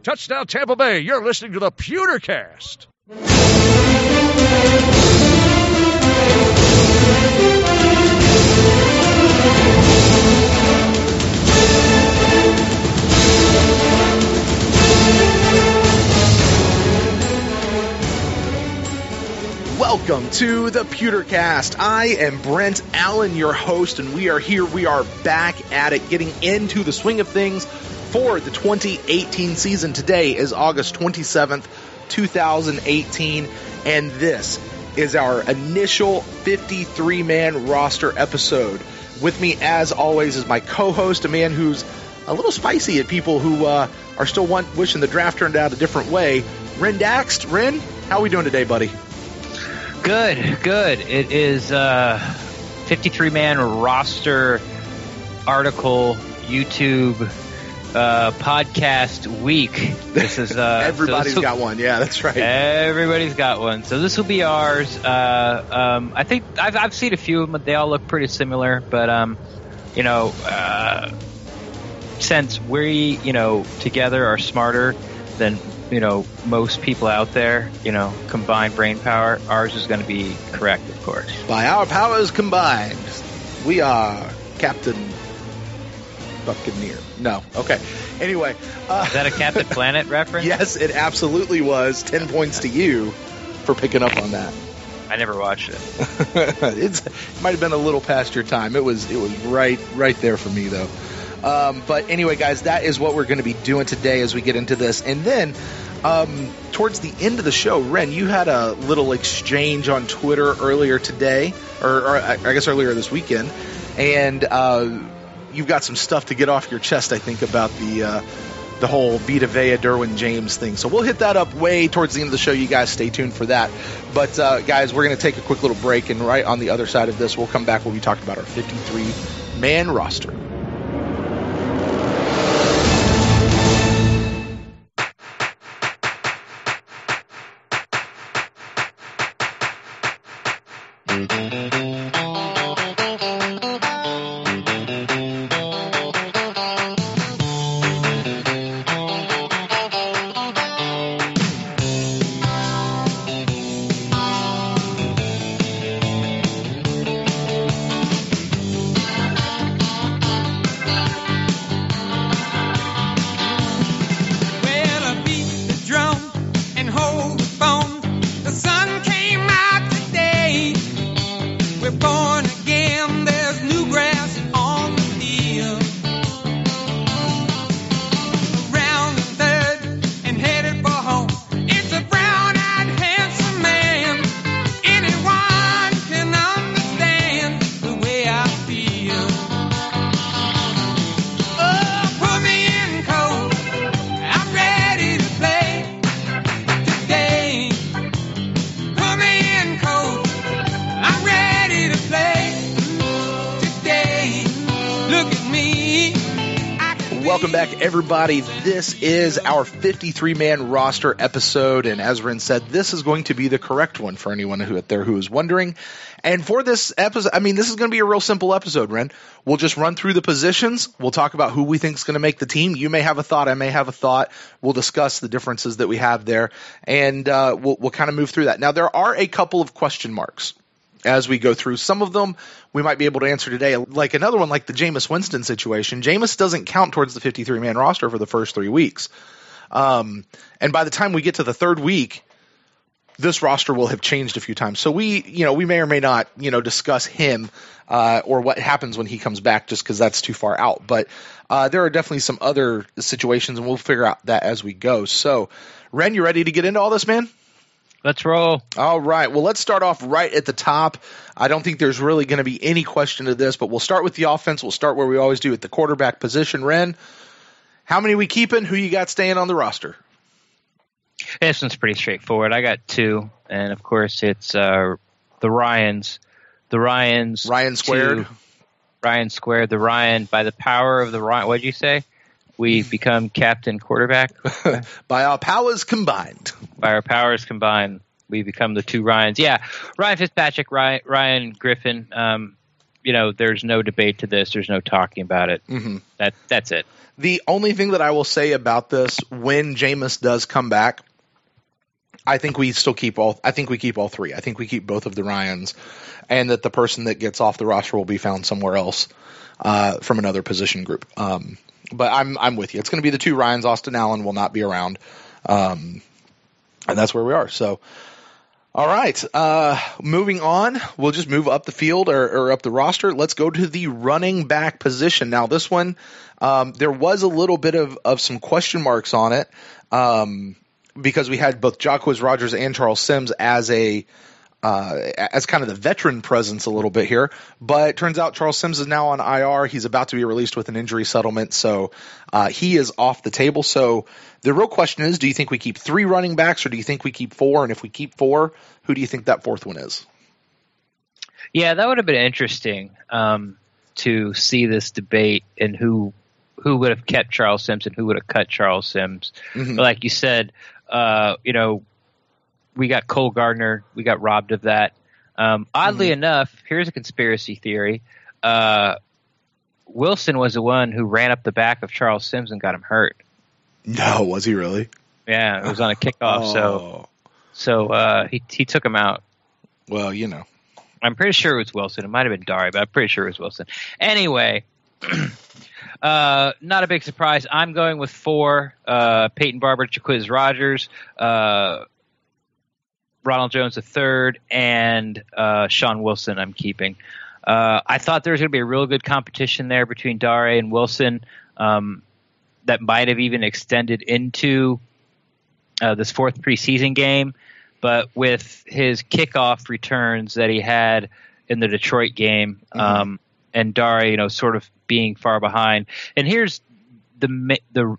Touchdown Tampa Bay. You're listening to the Pewtercast. Welcome to the Pewtercast. I am Brent Allen, your host, and we are here. We are back at it, getting into the swing of things for the 2018 season. Today is August 27th, 2018, and this is our initial 53-man roster episode. With me, as always, is my co-host, a man who's a little spicy at people who are still wishing the draft turned out a different way. Ren Daxt. Ren, how are we doing today, buddy? Good. It is 53-man roster article, YouTube, podcast week. This is everybody's got one. Yeah, that's right. Everybody's got one. So this will be ours. I think I've seen a few of them. They all look pretty similar, but since we together are smarter than most people out there, combined brain power, ours is going to be correct, of course. By our powers combined, we are Captain Buccaneer. No. Okay. Anyway. Is that a Captain Planet reference? Yes, it absolutely was. 10 points to you for picking up on that. I never watched it. It might have been a little past your time. It was right there for me, though. But anyway, guys, that is what we're going to be doing today as we get into this. And then towards the end of the show, Ren, you had a little exchange on Twitter earlier today, or I guess earlier this weekend, and you've got some stuff to get off your chest, I think, about the whole Vita Vea, Derwin James thing. So we'll hit that up way towards the end of the show. You guys stay tuned for that. But, guys, we're going to take a quick little break, and right on the other side of this, we'll come back when we talk about our 53-man roster. Welcome back, everybody. This is our 53-man roster episode, and as Ren said, this is going to be the correct one for anyone out there who is wondering. And for this episode, this is going to be a real simple episode, Ren. We'll just run through the positions. We'll talk about who we think is going to make the team. You may have a thought. I may have a thought. We'll discuss the differences that we have there, and we'll kind of move through that. Now, there are a couple of question marks as we go through. Some of them we might be able to answer today, like another one, like the Jameis Winston situation. Jameis doesn't count towards the 53-man roster for the first 3 weeks. And by the time we get to the third week, this roster will have changed a few times. So we may or may not, discuss him or what happens when he comes back, just because that's too far out. But there are definitely some other situations, and we'll figure out that as we go. So, Ren, you ready to get into all this, man? Let's roll. All right. Well, let's start off right at the top. I don't think there's really going to be any question to this, but we'll start with the offense. We'll start where we always do, at the quarterback position. Ren, how many we keeping? Who you got staying on the roster? This one's pretty straightforward. I got two, and of course it's the Ryans. The Ryans. Ryan squared. Ryan squared. The Ryan, by the power of the Ryan. What did you say? We become captain quarterback? By our powers combined. By our powers combined, we become the two Ryans. Yeah, Ryan Fitzpatrick, Ryan Griffin. there's no debate to this. There's no talking about it. Mm-hmm. That's it. The only thing that I will say about this, when Jameis does come back, I think we keep all three. I think we keep both of the Ryans, and that the person that gets off the roster will be found somewhere else from another position group. But I'm with you. It's going to be the two Ryans. Austin Allen will not be around, and that's where we are. So, all right. Moving on, we'll just move up the field or up the roster. Let's go to the running back position. Now, this one, there was a little bit of some question marks on it. Because we had both Jacquizz Rodgers and Charles Sims as kind of the veteran presence a little bit here, but it turns out Charles Sims is now on IR. He's about to be released with an injury settlement, so he is off the table. So the real question is, do you think we keep three running backs, or do you think we keep four? And if we keep four, who do you think that fourth one is? Yeah, that would have been interesting to see this debate and who would have kept Charles Sims and who would have cut Charles Sims. Mm-hmm. But like you said, we got Cole Gardner. We got robbed of that. Oddly enough, here's a conspiracy theory. Wilson was the one who ran up the back of Charles Sims and got him hurt. No, was he really? Yeah, it was on a kickoff. So he took him out. Well, I'm pretty sure it was Wilson. It might have been Dari, but I'm pretty sure it was Wilson. Anyway. Not a big surprise. I'm going with 4. Peyton Barber, Jacquizz Rodgers, Ronald Jones III, and Sean Wilson I'm keeping. I thought there was going to be a real good competition there between Dare and Wilson that might have even extended into this 4th preseason game. But with his kickoff returns that he had in the Detroit game, and Dare, sort of being far behind. And here's the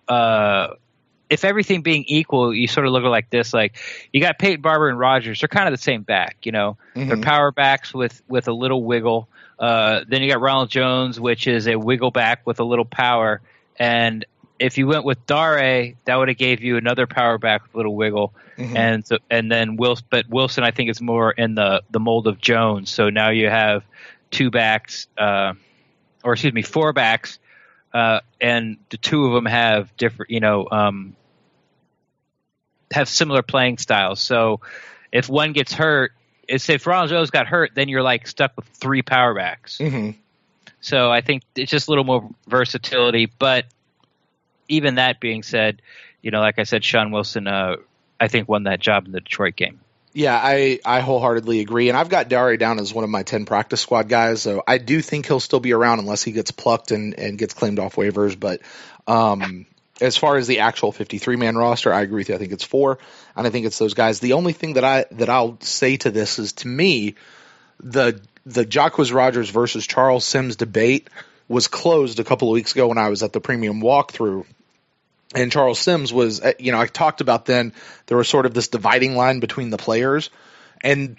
if everything being equal, you sort of look like this. Like, you got Peyton Barber and Rodgers. They're kind of the same back, They're power backs with a little wiggle. Then you got Ronald Jones, which is a wiggle back with a little power. And if you went with Dare, that would have gave you another power back with a little wiggle. And then Wilson, I think, is more in the mold of Jones. So now you have 4 backs, and the 2 of them have different, have similar playing styles. So if one gets hurt, if Ronald Jones got hurt, then you're like stuck with 3 power backs. So I think it's just a little more versatility. But even that being said, like I said, Sean Wilson, I think, won that job in the Detroit game. Yeah, I wholeheartedly agree. And I've got Dare down as one of my 10 practice squad guys. So I do think he'll still be around unless he gets plucked and gets claimed off waivers. But as far as the actual 53-man roster, I agree with you. I think it's 4, and I think it's those guys. The only thing that I'll say to this is, to me, the Jacquizz Rodgers versus Charles Sims debate was closed a couple of weeks ago when I was at the premium walkthrough. And Charles Sims was, I talked about then there was sort of this dividing line between the players. And,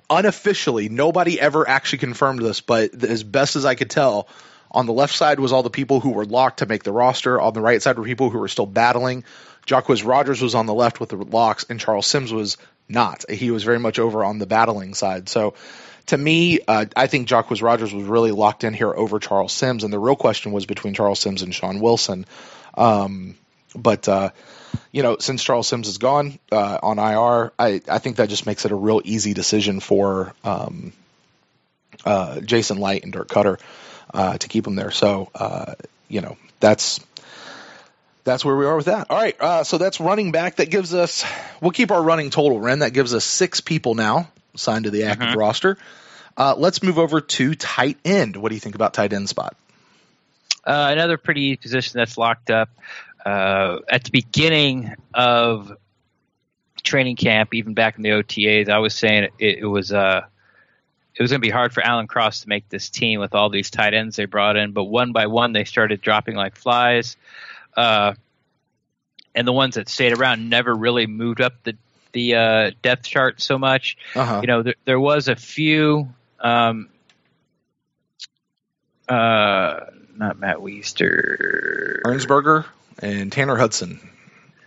unofficially, nobody ever actually confirmed this, but as best as I could tell, on the left side was all the people who were locked to make the roster. On the right side were people who were still battling. Jacquizz Rodgers was on the left with the locks, and Charles Sims was not. He was very much over on the battling side. So, to me, I think Jacquizz Rodgers was really locked in here over Charles Sims, and the real question was between Charles Sims and Sean Wilson. But since Charles Sims is gone on IR, I think that just makes it a real easy decision for Jason Light and Dirk Cutter to keep him there. So, that's where we are with that. All right, so that's running back. That gives us – we'll keep our running total, Ren. That gives us 6 people now signed to the active roster. Let's move over to tight end. What do you think about tight end spot? Another pretty position that's locked up. At the beginning of training camp, even back in the OTAs, I was saying it was going to be hard for Alan Cross to make this team with all these tight ends they brought in. But one by one, they started dropping like flies. And the ones that stayed around never really moved up the depth chart so much. There was a few. Not Matt Weister. Ernsberger and Tanner Hudson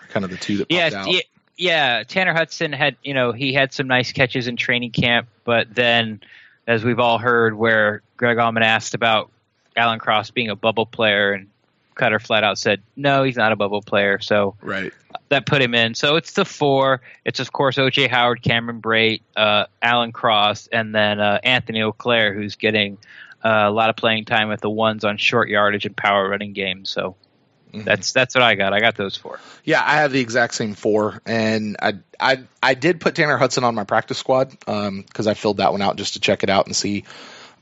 are kind of the 2 that popped out. Yeah, Tanner Hudson had, he had some nice catches in training camp, but then, as we've all heard, where Greg Allman asked about Alan Cross being a bubble player, and Cutter flat out said, no, he's not a bubble player. So that put him in. So it's the 4. It's, of course, O.J. Howard, Cameron Brate, Alan Cross, and then Anthony Auclair, who's getting a lot of playing time with the ones on short yardage and power running games. So that's what I got. I got those 4. Yeah, I have the exact same 4. And I did put Tanner Hudson on my practice squad because I filled that one out just to check it out and see.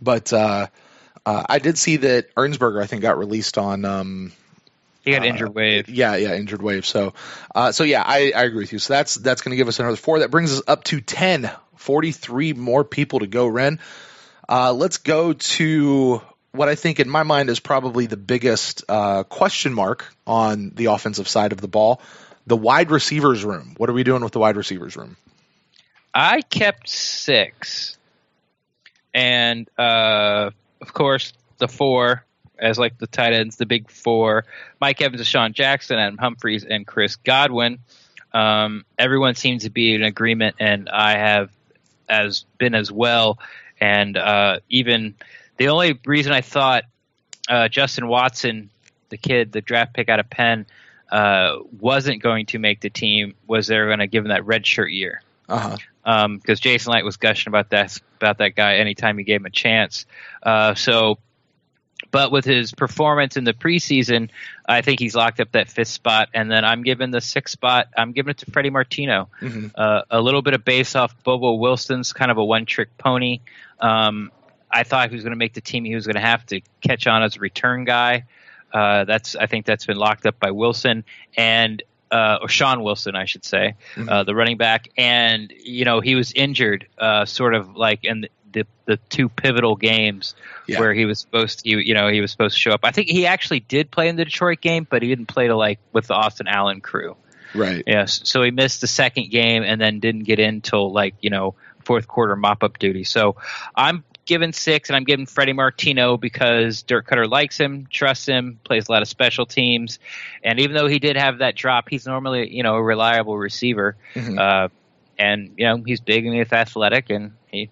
But I did see that Ernsberger, I think, got released on. He got injured wave. Yeah, injured wave. So yeah, I agree with you. So that's going to give us another 4. That brings us up to 10. 43 more people to go, Ren. Let's go to what I think in my mind is probably the biggest question mark on the offensive side of the ball, the wide receivers room. What are we doing with the wide receivers room? I kept 6. And, of course, the 4, as like the tight ends, the big 4, Mike Evans, Deshaun Jackson, Adam Humphries, and Chris Godwin. Everyone seems to be in agreement, and I have been as well. And even the only reason I thought Justin Watson, the kid, the draft pick out of Penn, wasn't going to make the team was they were going to give him that redshirt year. Because Jason Light was gushing about that guy anytime he gave him a chance. But with his performance in the preseason, I think he's locked up that 5th spot. And then I'm giving the 6th spot. I'm giving it to Freddie Martino. A little bit of base off Bobo Wilson's kind of a one-trick pony. I thought if he was going to make the team, he was going to have to catch on as a return guy. I think that's been locked up by Wilson or Sean Wilson, I should say, the running back. And, he was injured sort of like in the 2 pivotal games where he was supposed to show up. I think he actually did play in the Detroit game, but he didn't play with the Austin Allen crew. Right. Yes. So he missed the second game and then didn't get in till 4th quarter mop-up duty. So I'm giving 6, and I'm giving Freddie Martino because Dirk Cutter likes him, trusts him, plays a lot of special teams. And even though he did have that drop, he's normally, a reliable receiver. And, he's big and he's athletic, and he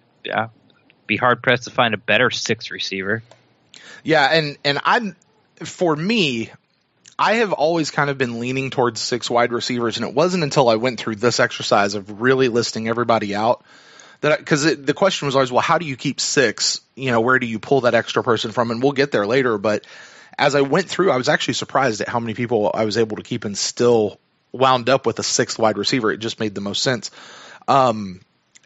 be hard-pressed to find a better 6th receiver. Yeah, and for me, I have always kind of been leaning towards 6 wide receivers, and it wasn't until I went through this exercise of really listing everybody out because the question was always, well, how do you keep 6? Where do you pull that extra person from? And we'll get there later. But as I went through, I was actually surprised at how many people I was able to keep and still wound up with a 6th wide receiver. It just made the most sense. And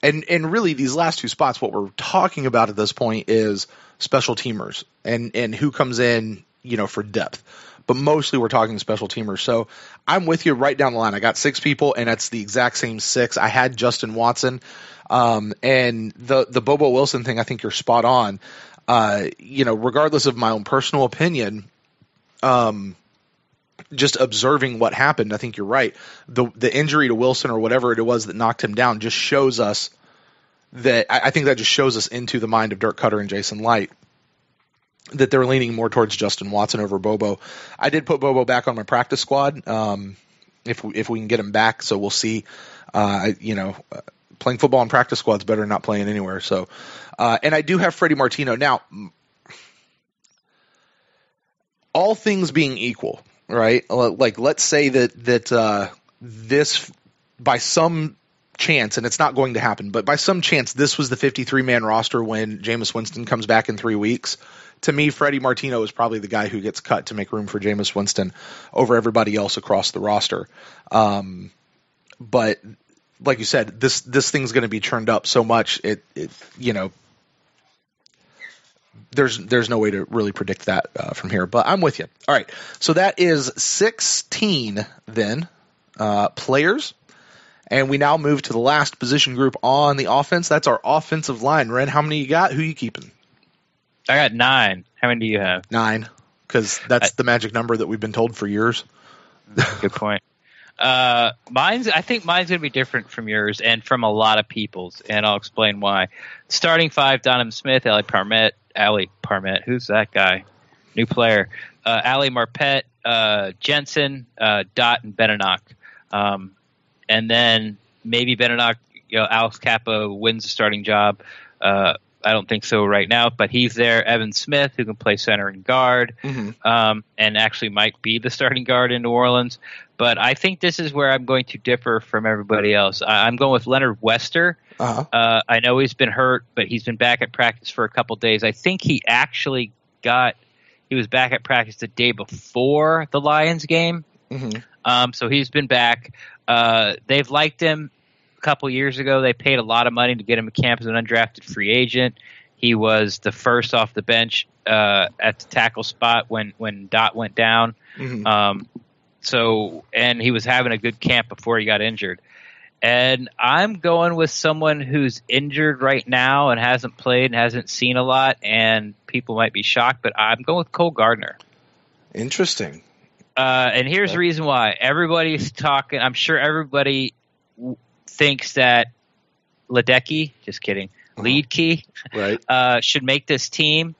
really, these last 2 spots, what we're talking about at this point is special teamers and who comes in, for depth. But mostly we're talking special teamers. So I'm with you right down the line. I got 6 people, and it's the exact same 6. I had Justin Watson. And the Bobo Wilson thing, I think you're spot on. Regardless of my own personal opinion, just observing what happened, I think you're right. The injury to Wilson or whatever it was that knocked him down just shows us that I think that just shows us into the mind of Dirk Cutter and Jason Light that they're leaning more towards Justin Watson over Bobo. I did put Bobo back on my practice squad if we can get him back, so we'll see. Playing football in practice squad's better than not playing anywhere. So, and I do have Freddie Martino. Now, all things being equal, right? Like, let's say that this, by some chance, and it's not going to happen, but by some chance, this was the 53-man roster when Jameis Winston comes back in 3 weeks. To me, Freddie Martino is probably the guy who gets cut to make room for Jameis Winston over everybody else across the roster. But like you said, this thing's going to be churned up so much. There's no way to really predict that from here. But I'm with you. All right, so that is 16 then players, and we now move to the last position group on the offense. That's our offensive line. Ren, how many you got? Who you keeping? I got 9. How many do you have? 9, because that's the magic number that we've been told for years. Good point. I think mine's going to be different from yours and from a lot of people's, and I'll explain why. Starting 5, Donovan Smith, Ali Parmet. Who's that guy? New player. Ali Marpet, Jensen, Dot, and Beninock. And then maybe Beninock, Alex Kappa wins the starting job. I don't think so right now, but he's there. Evan Smith, who can play center and guard, and actually might be the starting guard in New Orleans. But I think this is where I'm going to differ from everybody else. I'm going with Leonard Wester. I know he's been hurt, but he's been back at practice for a couple days. I think he actually he was back at practice the day before the Lions game. So he's been back. They've liked him. Couple years ago, they paid a lot of money to get him a camp as an undrafted free agent. He was the first off the bench at the tackle spot when Dot went down. And he was having a good camp before he got injured. And I'm going with someone who's injured right now and hasn't played and hasn't seen a lot, and people might be shocked, but I'm going with Cole Gardner. Interesting. And here's the reason why. Everybody's talking. I'm sure everybody thinks that Ledecky, just kidding, Leedkey, should make this team.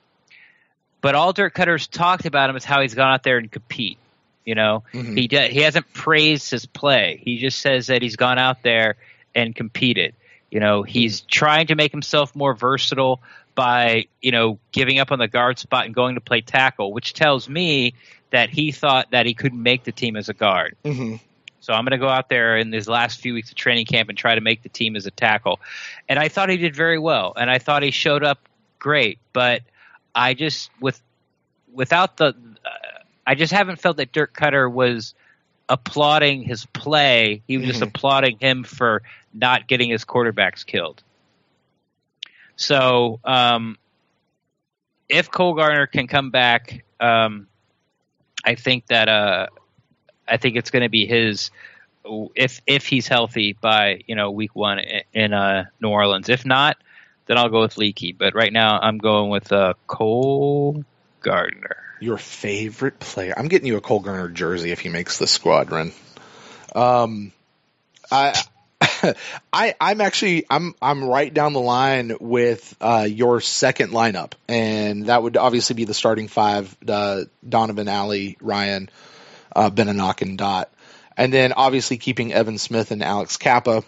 But all Dirk Cutter's talked about him is how he's gone out there and compete. You know, he hasn't praised his play. He just says that he's gone out there and competed. You know, he's trying to make himself more versatile by, giving up on the guard spot and going to play tackle, which tells me that he thought that he couldn't make the team as a guard. So I'm going to go out there in these last few weeks of training camp and try to make the team as a tackle. And I thought he did very well, and I thought he showed up great. But I just I just haven't felt that Dirk Cutter was applauding his play. He was just applauding him for not getting his quarterbacks killed. So if Cole Gardner can come back, I think it's going to be his if he's healthy by week 1 in New Orleans. If not, then I'll go with Leakey. But right now I'm going with Cole Gardner. Your favorite player? I'm getting you a Cole Gardner jersey if he makes the squad, Ren. I'm right down the line with your second lineup, and that would obviously be the starting 5: Donovan, Alley, Ryan, Beninock, and Dot. And then obviously keeping Evan Smith and Alex Kappa.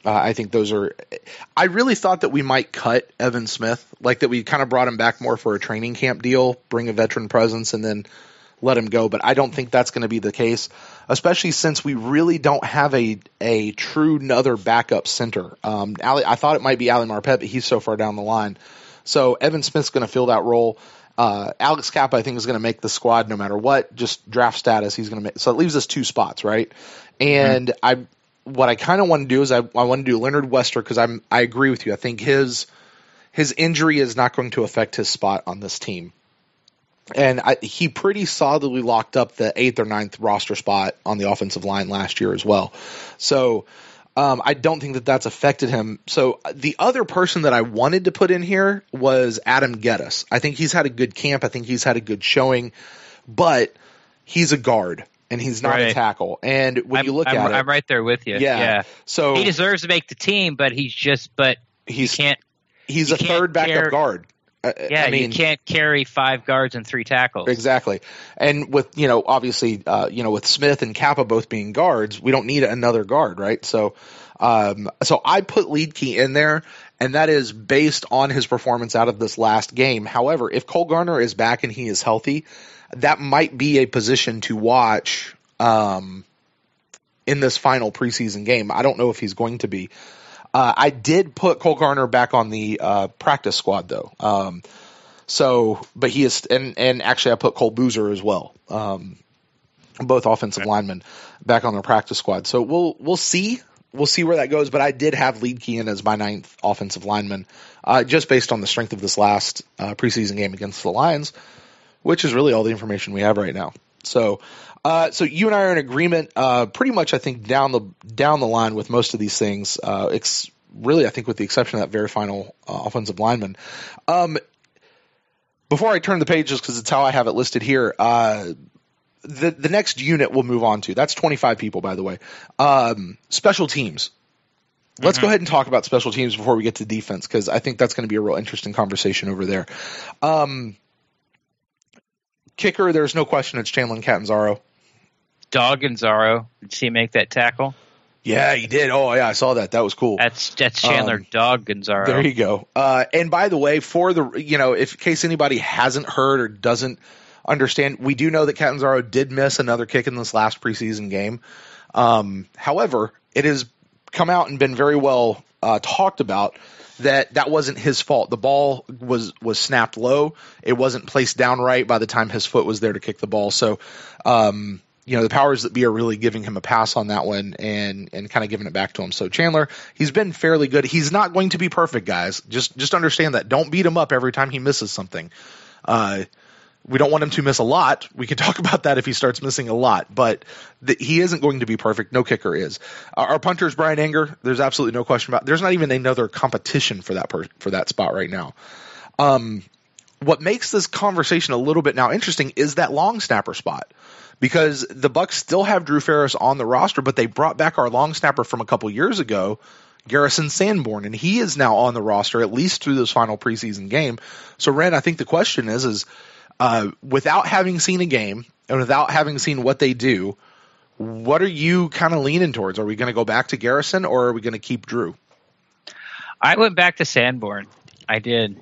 I think those are – I really thought that we might cut Evan Smith, like that we kind of brought him back more for a training camp deal, bring a veteran presence, and then let him go. But I don't think that's going to be the case, especially since we really don't have a true another backup center. I thought it might be Ali Marpet, but he's so far down the line. So Evan Smith's going to fill that role. Alex Kappa, I think, is going to make the squad no matter what. Just draft status, he's going to make. So it leaves us 2 spots, right? And what I kind of want to do is I want to do Leonard Wester because I agree with you. I think his injury is not going to affect his spot on this team. And he pretty solidly locked up the 8th or 9th roster spot on the offensive line last year as well. So I don't think that that's affected him. So the other person that I wanted to put in here was Adam Geddes. I think he's had a good camp. I think he's had a good showing. But he's a guard. And he's not a tackle. And when you look at it, I'm right there with you. Yeah. So he deserves to make the team, but he's a third backup guard. You can't carry 5 guards and 3 tackles. Exactly. And with obviously with Smith and Kappa both being guards, we don't need another guard, right? So I put Leedkey in there, and that is based on his performance out of this last game. However, if Cole Gardner is back and he is healthy, that might be a position to watch in this final preseason game. I don't know if he's going to be. I did put Cole Gardner back on the practice squad, though. But he is, and actually I put Cole Boozer as well. Both offensive linemen back on the practice squad. So we'll see. We'll see where that goes. But I did have Leedkey in as my 9th offensive lineman, just based on the strength of this last preseason game against the Lions, which is really all the information we have right now. So you and I are in agreement, pretty much, I think, down the line with most of these things. Really, I think, with the exception of that very final offensive lineman. Before I turn the page, just because it's how I have it listed here, the next unit we'll move on to. That's 25 people, by the way. Special teams. Let's go ahead and talk about special teams before we get to defense, because I think that's going to be a real interesting conversation over there. Kicker, there's no question it's Chandler Catanzaro. Dog Gonzaro. Did he make that tackle? Yeah, he did. Oh, yeah, I saw that. That was cool. That's Chandler Dog Gonzaro. There you go. And by the way, for the in case anybody hasn't heard or doesn't understand, we do know that Catanzaro did miss another kick in this last preseason game. However, it has come out and been very well talked about that wasn't his fault. The ball was snapped low. It wasn't placed down right by the time his foot was there to kick the ball. So, the powers that be are really giving him a pass on that one and kind of giving it back to him. So Chandler, he's been fairly good. He's not going to be perfect, guys. Just understand that. Don't beat him up every time he misses something. We don't want him to miss a lot. We can talk about that if he starts missing a lot, but he isn't going to be perfect. No kicker is. Our punter is Brian Anger. There's absolutely no question about it. There's not even another competition for that spot right now. What makes this conversation a little bit now interesting is that long snapper spot, because the Bucs still have Drew Ferris on the roster, but they brought back our long snapper from a couple years ago, Garrison Sanborn, and he is now on the roster at least through this final preseason game. So, Ren, I think the question is without having seen a game and without having seen what they do, what are you kind of leaning towards? Are we going to go back to Garrison, or are we going to keep Drew? I went back to Sanborn. I did.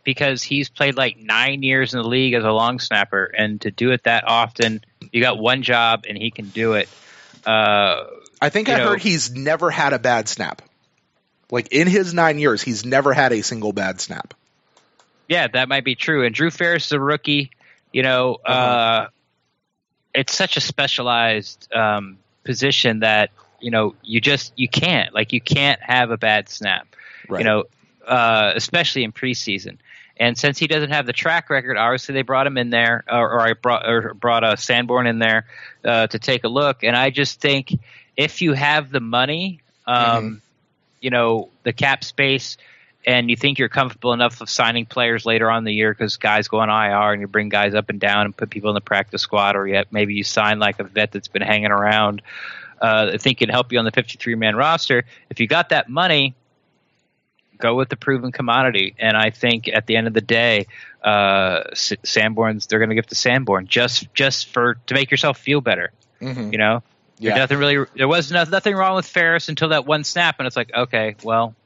Because he's played like 9 years in the league as a long snapper, and to do it that often, you got one job and he can do it. I think I heard he's never had a bad snap. Like in his 9 years, he's never had a single bad snap. Yeah, that might be true. And Drew Ferris is a rookie. It's such a specialized position that you can't have a bad snap. Right. Especially in preseason. And since he doesn't have the track record, obviously they brought him in there, I brought Sanborn in there to take a look. And I just think if you have the money, the cap space, and you think you're comfortable enough of signing players later on in the year because guys go on IR and you bring guys up and down and put people in the practice squad, or maybe you sign like a vet that's been hanging around, I think can help you on the 53-man roster. If you got that money, go with the proven commodity. And I think at the end of the day, Sanborn's, they're going to give to Sanborn just to make yourself feel better. Mm-hmm. Yeah. There was nothing wrong with Ferris until that one snap, and it's like, okay, well,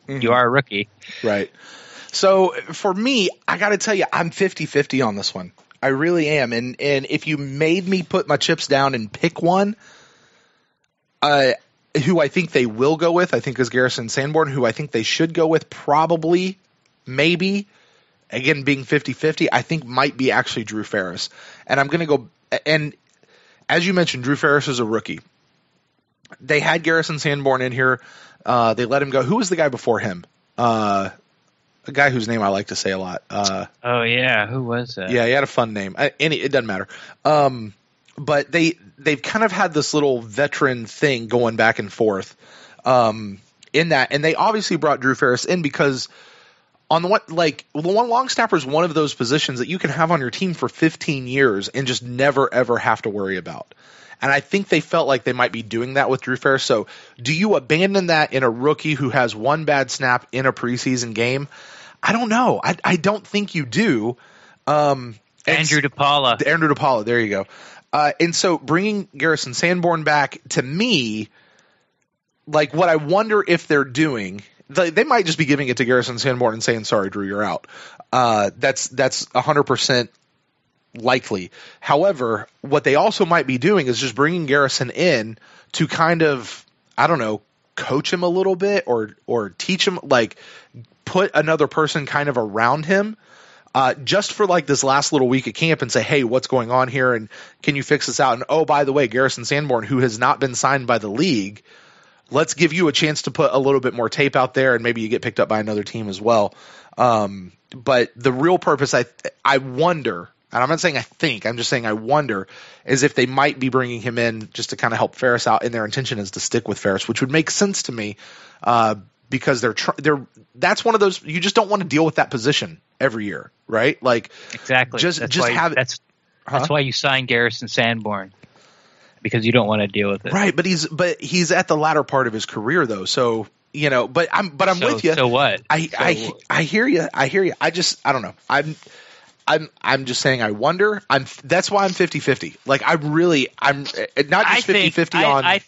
you are a rookie. Right. So for me, I got to tell you, I'm 50-50 on this one. I really am. And if you made me put my chips down and pick one, who I think they will go with, I think is Garrison Sanborn. Who I think they should go with, probably, maybe, again, being 50-50, I think might be actually Drew Ferris. And I'm going to go, and as you mentioned, Drew Ferris is a rookie. They had Garrison Sanborn in here. They let him go. Who was the guy before him? A guy whose name I like to say a lot. Who was that? Yeah, he had a fun name. It doesn't matter. But they've kind of had this little veteran thing going back and forth in that, and they obviously brought Drew Ferris in because on the one long snapper is one of those positions that you can have on your team for 15 years and just never ever have to worry about. And I think they felt like they might be doing that with Drew Ferris. So do you abandon that in a rookie who has one bad snap in a preseason game? I don't know. I don't think you do. Andrew DePaula. There you go. And so bringing Garrison Sanborn back, to me, like what I wonder if they're doing, they might just be giving it to Garrison Sanborn and saying, sorry, Drew, you're out. That's 100% likely. However, what they also might be doing is just bringing Garrison in to kind of, I don't know, coach him a little bit or teach him, like put another person kind of around him. Just for like this last little week at camp and say, hey, what's going on here? And can you fix this out? And oh, by the way, Garrison Sanborn, who has not been signed by the league, let's give you a chance to put a little bit more tape out there and maybe you get picked up by another team as well. But the real purpose, I wonder, and I'm not saying I think, I'm just saying I wonder, is if they might be bringing him in just to kind of help Ferris out, and their intention is to stick with Ferris, which would make sense to me because that's one of those, you just don't want to deal with that position every year, right? Like exactly. That's why you sign Garrison Sanborn, because you don't want to deal with it. Right, but he's at the latter part of his career though. So, but I'm with you. So what? I hear you. I don't know. I'm just saying I wonder. That's why I'm 50-50. Like I'm not just 50-50 on. I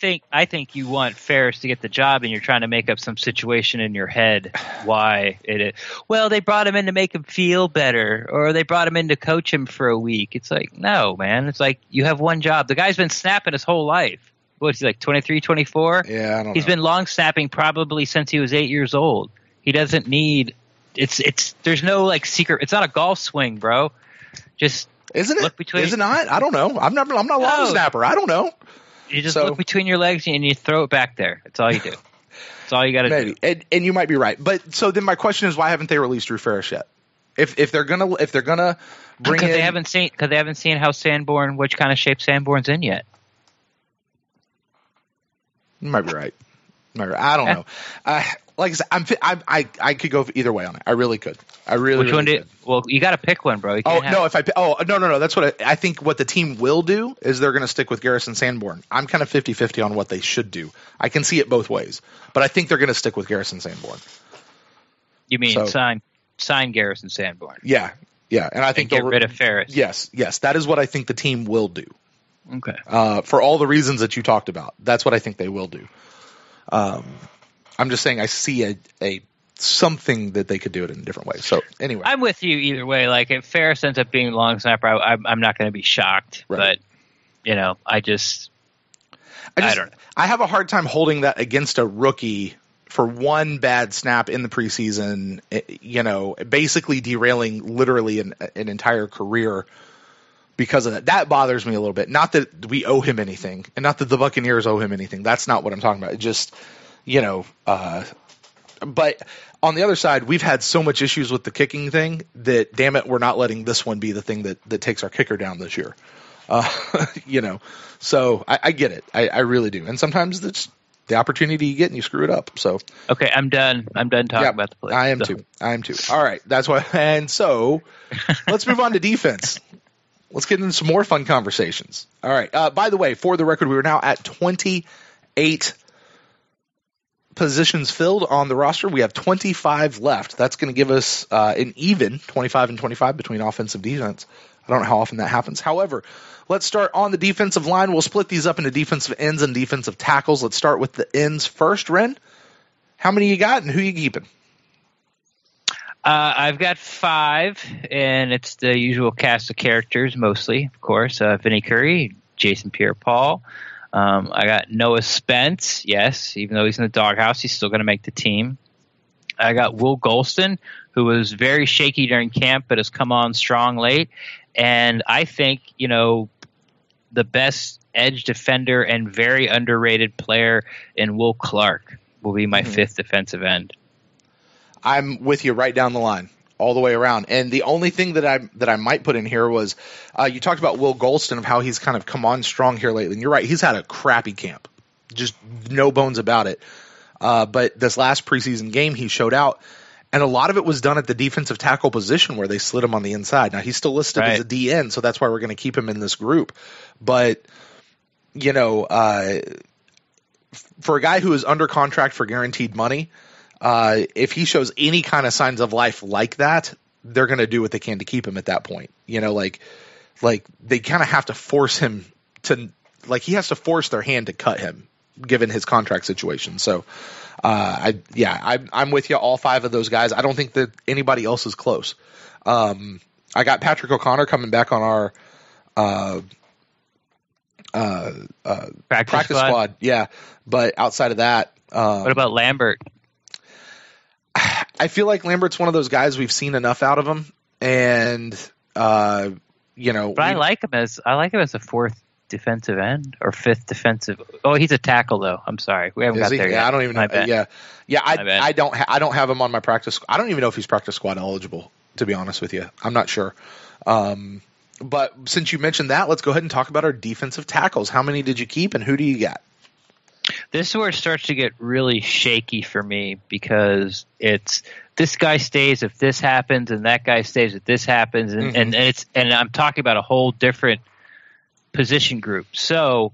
think you want Ferris to get the job, and you're trying to make up some situation in your head why it is. Well, they brought him in to make him feel better, or they brought him in to coach him for a week. It's like, no, man. It's like you have one job. The guy's been snapping his whole life. What's he, like 23, 24? Yeah, I don't know. He's been long snapping probably since he was 8 years old. He doesn't need. It's there's no like secret. It's not a golf swing, bro. Just isn't it? Look between. Is it not? I don't know. I'm not a long snapper. I don't know. You just look between your legs and you throw it back there. That's all you do. That's all you got to do. And you might be right. But so then my question is, why haven't they released Drew Ferris yet? If they're gonna bring in, they haven't seen how Sanborn, which kind of shape Sanborn's in yet. You might be right. I don't know. Like I said, I could go either way on it. I really could. Which one could. Well, you got to pick one, bro. No. That's what I think. What the team will do is they're going to stick with Garrison Sanborn. I'm kind of 50-50 on what they should do. I can see it both ways, but I think they're going to stick with Garrison Sanborn. You mean sign Garrison Sanborn? Yeah, and I think get rid of Ferris. Yes, that is what I think the team will do. Okay. For all the reasons that you talked about, that's what I think they will do. I'm just saying I see a something that they could do it in a different way. So anyway, I'm with you either way. Like if Ferris ends up being long snapper, I'm not going to be shocked. Right. But I don't know. I have a hard time holding that against a rookie for one bad snap in the preseason. Basically derailing literally an entire career because of that. That bothers me a little bit. Not that we owe him anything, and not that the Buccaneers owe him anything. That's not what I'm talking about. It just but on the other side, we've had so much issues with the kicking thing that, damn it, we're not letting this one be the thing that takes our kicker down this year. So I get it. I really do. And sometimes it's the opportunity you get and you screw it up. So okay, I'm done talking about the play. I am too. All right, that's why. And so let's move on to defense. Let's get into some more fun conversations. All right. By the way, for the record, we are now at 28 positions filled on the roster. We have 25 left. That's going to give us an even 25 and 25 between offense and defense. I don't know how often that happens. However, let's start on the defensive line. We'll split these up into defensive ends and defensive tackles. Let's start with the ends first. Ren, how many you got and who you keeping? I've got 5, and it's the usual cast of characters mostly, of course. Vinny Curry, Jason Pierre-Paul. I got Noah Spence. Yes, even though he's in the doghouse, he's still going to make the team. I got Will Golston, who was very shaky during camp but has come on strong late. And I think, the best edge defender and very underrated player in Will Clark will be my 5th defensive end. I'm with you right down the line, all the way around. And the only thing that I might put in here was you talked about Will Golston, of how he's kind of come on strong here lately. And you're right, he's had a crappy camp, just no bones about it. But this last preseason game, he showed out, and a lot of it was done at the defensive tackle position where they slid him on the inside. Now he's still listed as a DN, so that's why we're going to keep him in this group. But for a guy who is under contract for guaranteed money, if he shows any kind of signs of life like that, they're going to do what they can to keep him at that point. Like they kind of have to force him to, he has to force their hand to cut him given his contract situation. So, I'm with you. All 5 of those guys. I don't think that anybody else is close. I got Patrick O'Connor coming back on our, practice squad. Yeah. But outside of that, what about Lambert? I feel like Lambert's one of those guys we've seen enough out of him, and But I like him as a 4th defensive end or 5th defensive. Oh, he's a tackle though. I'm sorry, we haven't got there yet. Yeah, I don't even know. I don't have him on my practice. I don't even know if he's practice squad eligible, to be honest with you. I'm not sure. But since you mentioned that, let's go ahead and talk about our defensive tackles. How many did you keep, and who do you got? This is where it starts to get really shaky for me, because it's this guy stays if this happens, and that guy stays if this happens, and I'm talking about a whole different position group. So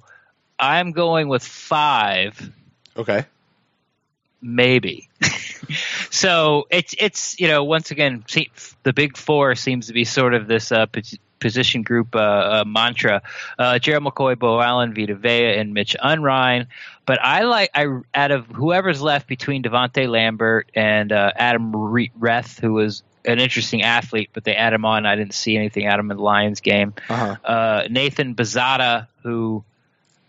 I'm going with 5. Okay. Maybe. So it's once again, the big four seems to be sort of this position group mantra. Gerald McCoy, Bo Allen, Vita Vea, and Mitch Unrein. But out of whoever's left between Devontae Lambert and Adam Reth, who was an interesting athlete, but they add him on. I didn't see anything out of him in the Lions game. Nathan Bezada, who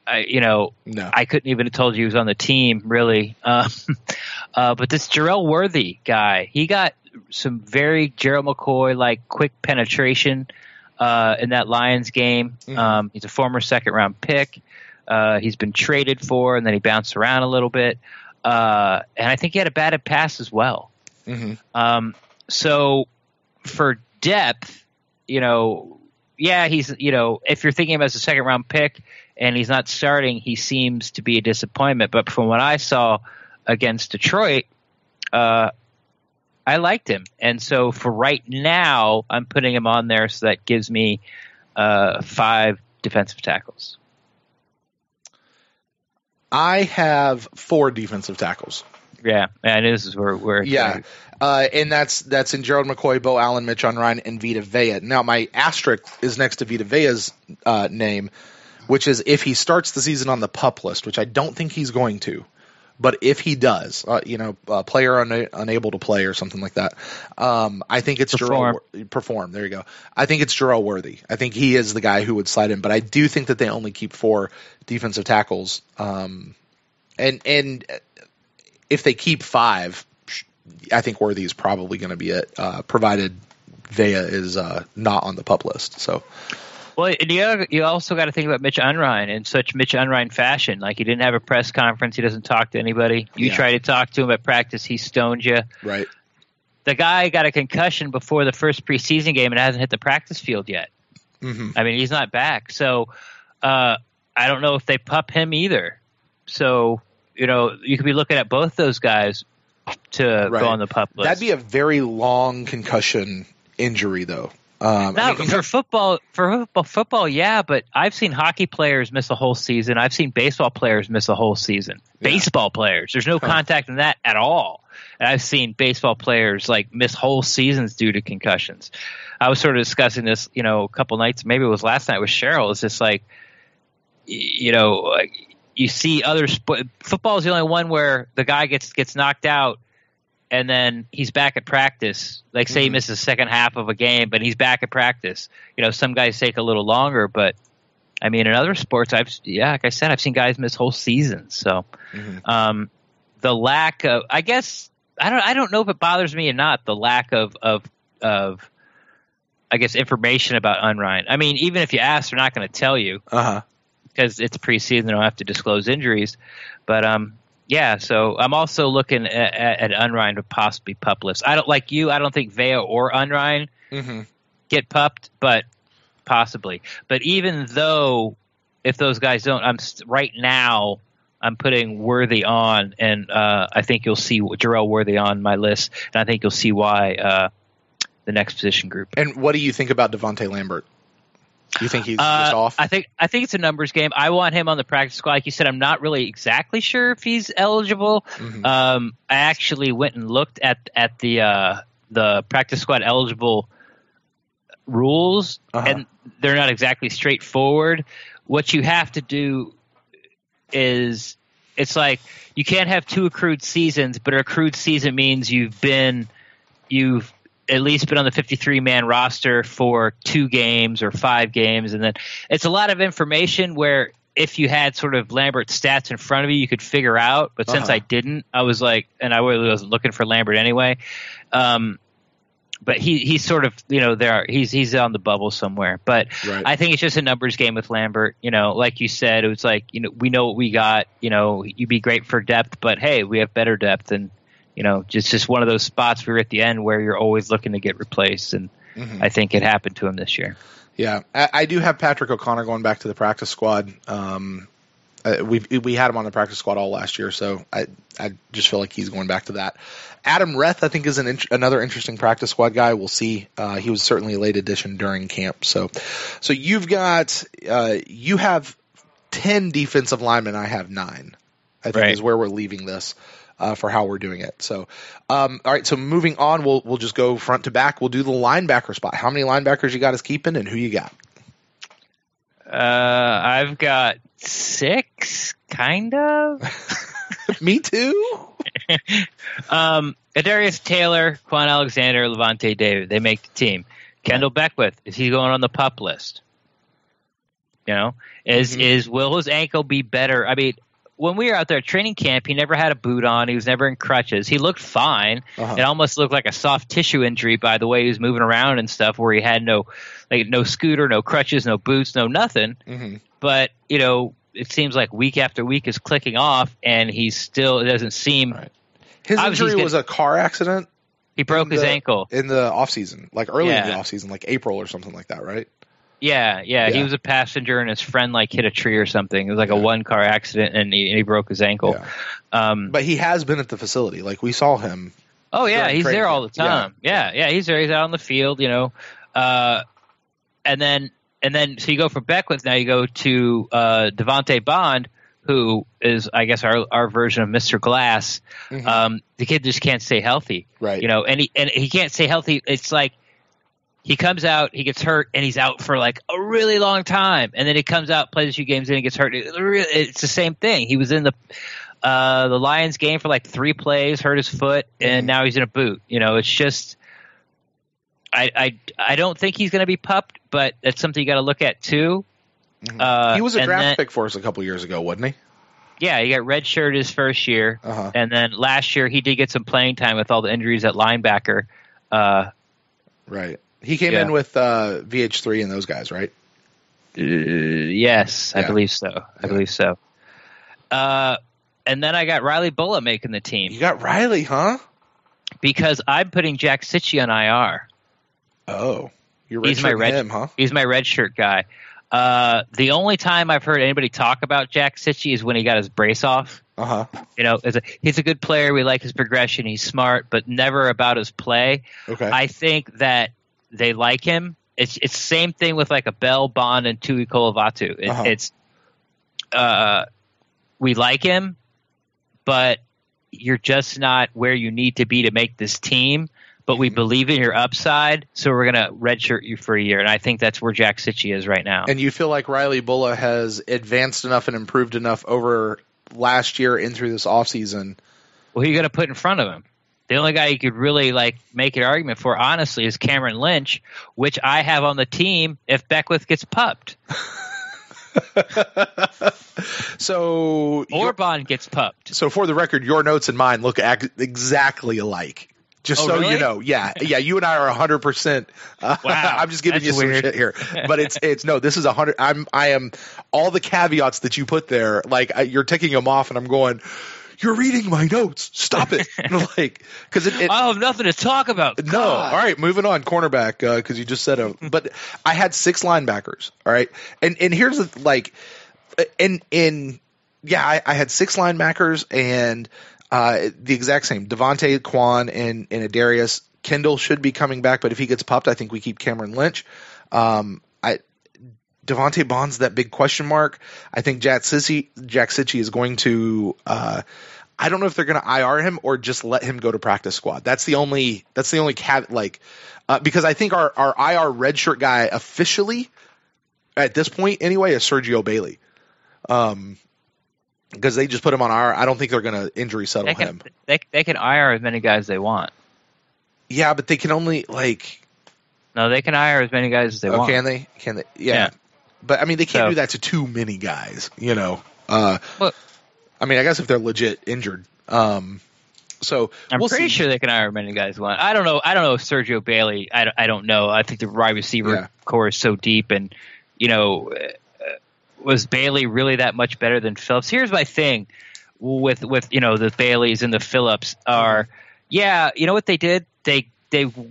I couldn't even have told you he was on the team, really. But this Jarrell Worthy guy, he got some very Gerald McCoy-like quick penetration in that Lions game. He's a former second-round pick. He's been traded for, and then he bounced around a little bit. And I think he had a batted pass as well. So for depth, he's, if you're thinking of him as a second-round pick and he's not starting, he seems to be a disappointment. But from what I saw against Detroit, I liked him. And so for right now, I'm putting him on there, so that gives me 5 defensive tackles. I have 4 defensive tackles. Yeah, and this is where and that's in Gerald McCoy, Bo Allen, Mitch Unrein, and Vita Vea. Now my asterisk is next to Vita Vea's name, which is if he starts the season on the PUP list, which I don't think he's going to. But if he does, player unable to play or something like that, I think it's Perform. There you go. I think it's Jarrell Worthy. I think he is the guy who would slide in. But I do think that they only keep 4 defensive tackles. And if they keep 5, I think Worthy is probably going to be it, provided Vea is not on the PUP list. So. Well, you also got to think about Mitch Unrein in such Mitch Unrein fashion. Like, he didn't have a press conference. He doesn't talk to anybody. You try to talk to him at practice, he stoned you. Right. The guy got a concussion before the first preseason game and hasn't hit the practice field yet. I mean, he's not back. So I don't know if they pup him either. So, you could be looking at both those guys to go on the pup list. That'd be a very long concussion injury, though. For football, yeah, but I've seen hockey players miss a whole season. I've seen baseball players miss a whole season. Yeah. Baseball players, there's no contact in that at all. And I've seen baseball players miss whole seasons due to concussions. I was sort of discussing this, a couple nights, maybe it was last night with Cheryl. It's just you see other football is the only one where the guy gets knocked out. And then he's back at practice. Like, say he misses the second half of a game, but he's back at practice. Some guys take a little longer, but I mean, in other sports, like I said, I've seen guys miss whole seasons. So, the lack of, I guess, I don't know if it bothers me or not. The lack of I guess, information about Unrein. I mean, even if you ask, they're not going to tell you because it's preseason. They don't have to disclose injuries, but yeah, so I'm also looking at Unrein to possibly pup list. I don't think Vea or Unrein get pupped, but possibly. But even though if those guys don't, right now I'm putting Worthy on, and I think you'll see Jarrell Worthy on my list, and I think you'll see why the next position group. And what do you think about Devontae Lambert? You think he's just off? I think it's a numbers game. I want him on the practice squad. Like you said, I'm not really exactly sure if he's eligible. I actually went and looked at the practice squad eligible rules, and they're not exactly straightforward. What you have to do is, it's like you can't have 2 accrued seasons, but an accrued season means you've at least been on the 53-man roster for 2 games or 5 games. And then it's a lot of information where if you had sort of Lambert's stats in front of you could figure out. But since I didn't, I was like, and I really wasn't looking for Lambert anyway. But he's sort of, he's on the bubble somewhere. But I think it's just a numbers game with Lambert. Like you said, it was like, we know what we got. You'd be great for depth, but hey, we have better depth. And just one of those spots where at the end where you're always looking to get replaced, and I think it happened to him this year. Yeah, I do have Patrick O'Connor going back to the practice squad. We had him on the practice squad all last year, so I just feel like he's going back to that. Adam Reth, I think, is another interesting practice squad guy. We'll see. He was certainly a late addition during camp. So you've got you have 10 defensive linemen. I have 9. I think is where we're leaving this. for how we're doing it. So, all right. So moving on, we'll just go front to back. We'll do the linebacker spot. How many linebackers you got us keeping, and who you got? I've got 6, kind of. Me too. Adarius Taylor, Quan Alexander, Levante David. They make the team. Kendall Beckwith, is he going on the PUP list? Will his ankle be better? I mean, when we were out there at training camp, he never had a boot on. He was never in crutches. He looked fine. It almost looked like a soft tissue injury by the way he was moving around and stuff, where he had no scooter, no crutches, no boots, no nothing. But, it seems like week after week is clicking off, and it doesn't seem. Right. His injury was a car accident. He broke his ankle in the off season, like early in the off season, like April or something like that, right? Yeah. He was a passenger, and his friend hit a tree or something. It was like a one-car accident, and he broke his ankle. Yeah. But he has been at the facility. Like, we saw him. Oh yeah, he's there all the time. Yeah, he's there. He's out on the field, and then so you go from Beckwith. Now you go to Devontae Bond, who is, I guess, our version of Mr. Glass. The kid just can't stay healthy, right? And he can't stay healthy. It's like he comes out, he gets hurt, and he's out for like a really long time, and then he comes out, plays a few games, and he gets hurt. It's the same thing. He was in the Lions game for like 3 plays, hurt his foot, and now he's in a boot. It's just. I don't think he's going to be pupped, but that's something you got to look at too. He was a draft pick for us a couple years ago, wasn't he? Yeah, he got redshirted his first year, and then last year he did get some playing time with all the injuries at linebacker. Right. He came in with VH3 and those guys, right? Yes, I believe so. I believe so. And then I got Riley Bullough making the team. You got Riley, huh? Because I'm putting Jack Sitchie on IR. Oh, you're redshirting him, huh? He's my red shirt guy. The only time I've heard anybody talk about Jack Sitchie is when he got his brace off. He's a good player. We like his progression. He's smart, but never about his play. Okay. I think that they like him. It's the same thing with like a Bell, Bond, and Tui Kolovatu. It's we like him, but you're just not where you need to be to make this team. But we believe in your upside, so we're going to redshirt you for a year. And I think that's where Jack Sitchie is right now. And you feel like Riley Bullough has advanced enough and improved enough over last year and through this offseason? Well, who are you going to put in front of him? The only guy you could really make an argument for, honestly, is Cameron Lynch, which I have on the team if Beckwith gets pupped. Or Bond gets pupped. So for the record, your notes and mine look exactly alike. Just really? You know, yeah, you and I are 100%. Wow, I'm just giving you some shit here, but it's no. This is 100. I am all the caveats that you put there. Like you're taking them off, and I'm going. You're reading my notes. Stop it. Because I have nothing to talk about. No. All right, moving on. Cornerback, because you just said but I had 6 linebackers. All right, and here's I had 6 linebackers and. The exact same. Devontae, Quan, and Adarius. Kendall should be coming back, but if he gets popped, I think we keep Cameron Lynch. Devontae Bond's that big question mark. I think Jack Sitchie is going to. I don't know if they're going to IR him or just let him go to practice squad. That's the only caveat. Because I think our IR redshirt guy officially at this point anyway is Sergio Bailey. Because they just put him on IR. I don't think they're going to injury settle him. They can IR as many guys as they want. Yeah, but they can only No, they can IR as many guys as they want. Can they? Can they? Yeah. But I mean, they can't do that to too many guys. I mean, I guess if they're legit injured. So I'm pretty sure they can IR as many guys as they want. I don't know. If Sergio Bailey. I don't know. I think the wide receiver core is so deep, and was Bailey really that much better than Phillips? Here's my thing with the Baileys and the Phillips are, what they did? They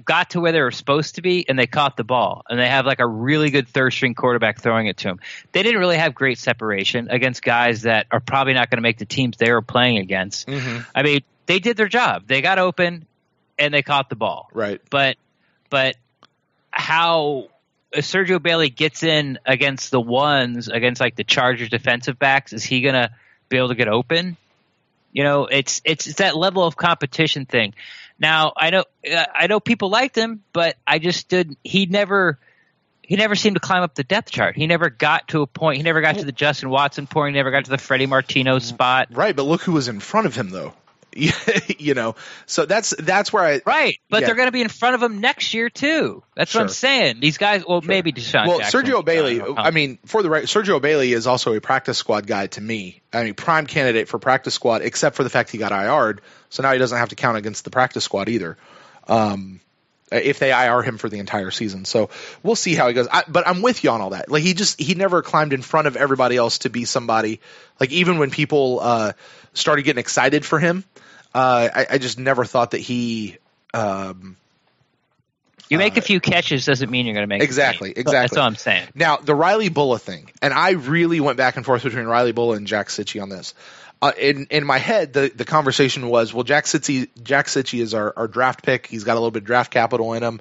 got to where they were supposed to be, and they caught the ball, and they have like a really good third string quarterback throwing it to them. They didn't really have great separation against guys that are probably not going to make the teams they were playing against. I mean, they did their job. They got open, and they caught the ball. Right. But how Sergio Bailey gets in against the ones, against like the Chargers defensive backs, is he going to be able to get open? It's that level of competition thing. Now I know people liked him, but I just didn't. He never seemed to climb up the depth chart. He never got to a point. He never got to the Justin Watson point. He never got to the Freddie Martino spot. Right, but look who was in front of him though. So that's where I right, but they're going to be in front of him next year too. That's what I'm saying. These guys, maybe Deshaun Jackson. Sergio Bailey. I mean, for the right, Sergio Bailey is also a practice squad guy to me. I mean, prime candidate for practice squad, except for the fact he got IR'd, so now he doesn't have to count against the practice squad either. If they IR him for the entire season, so we'll see how he goes. But I'm with you on all that. Like he never climbed in front of everybody else to be somebody. Like even when people started getting excited for him. I just never thought that he. You make a few catches doesn't mean you're going to make exactly. That's all I'm saying. Now the Riley Bulla thing, and I really went back and forth between Riley Bulla and Jack Sitchie on this. In my head, the conversation was, well, Jack Sitchie is our draft pick. He's got a little bit of draft capital in him.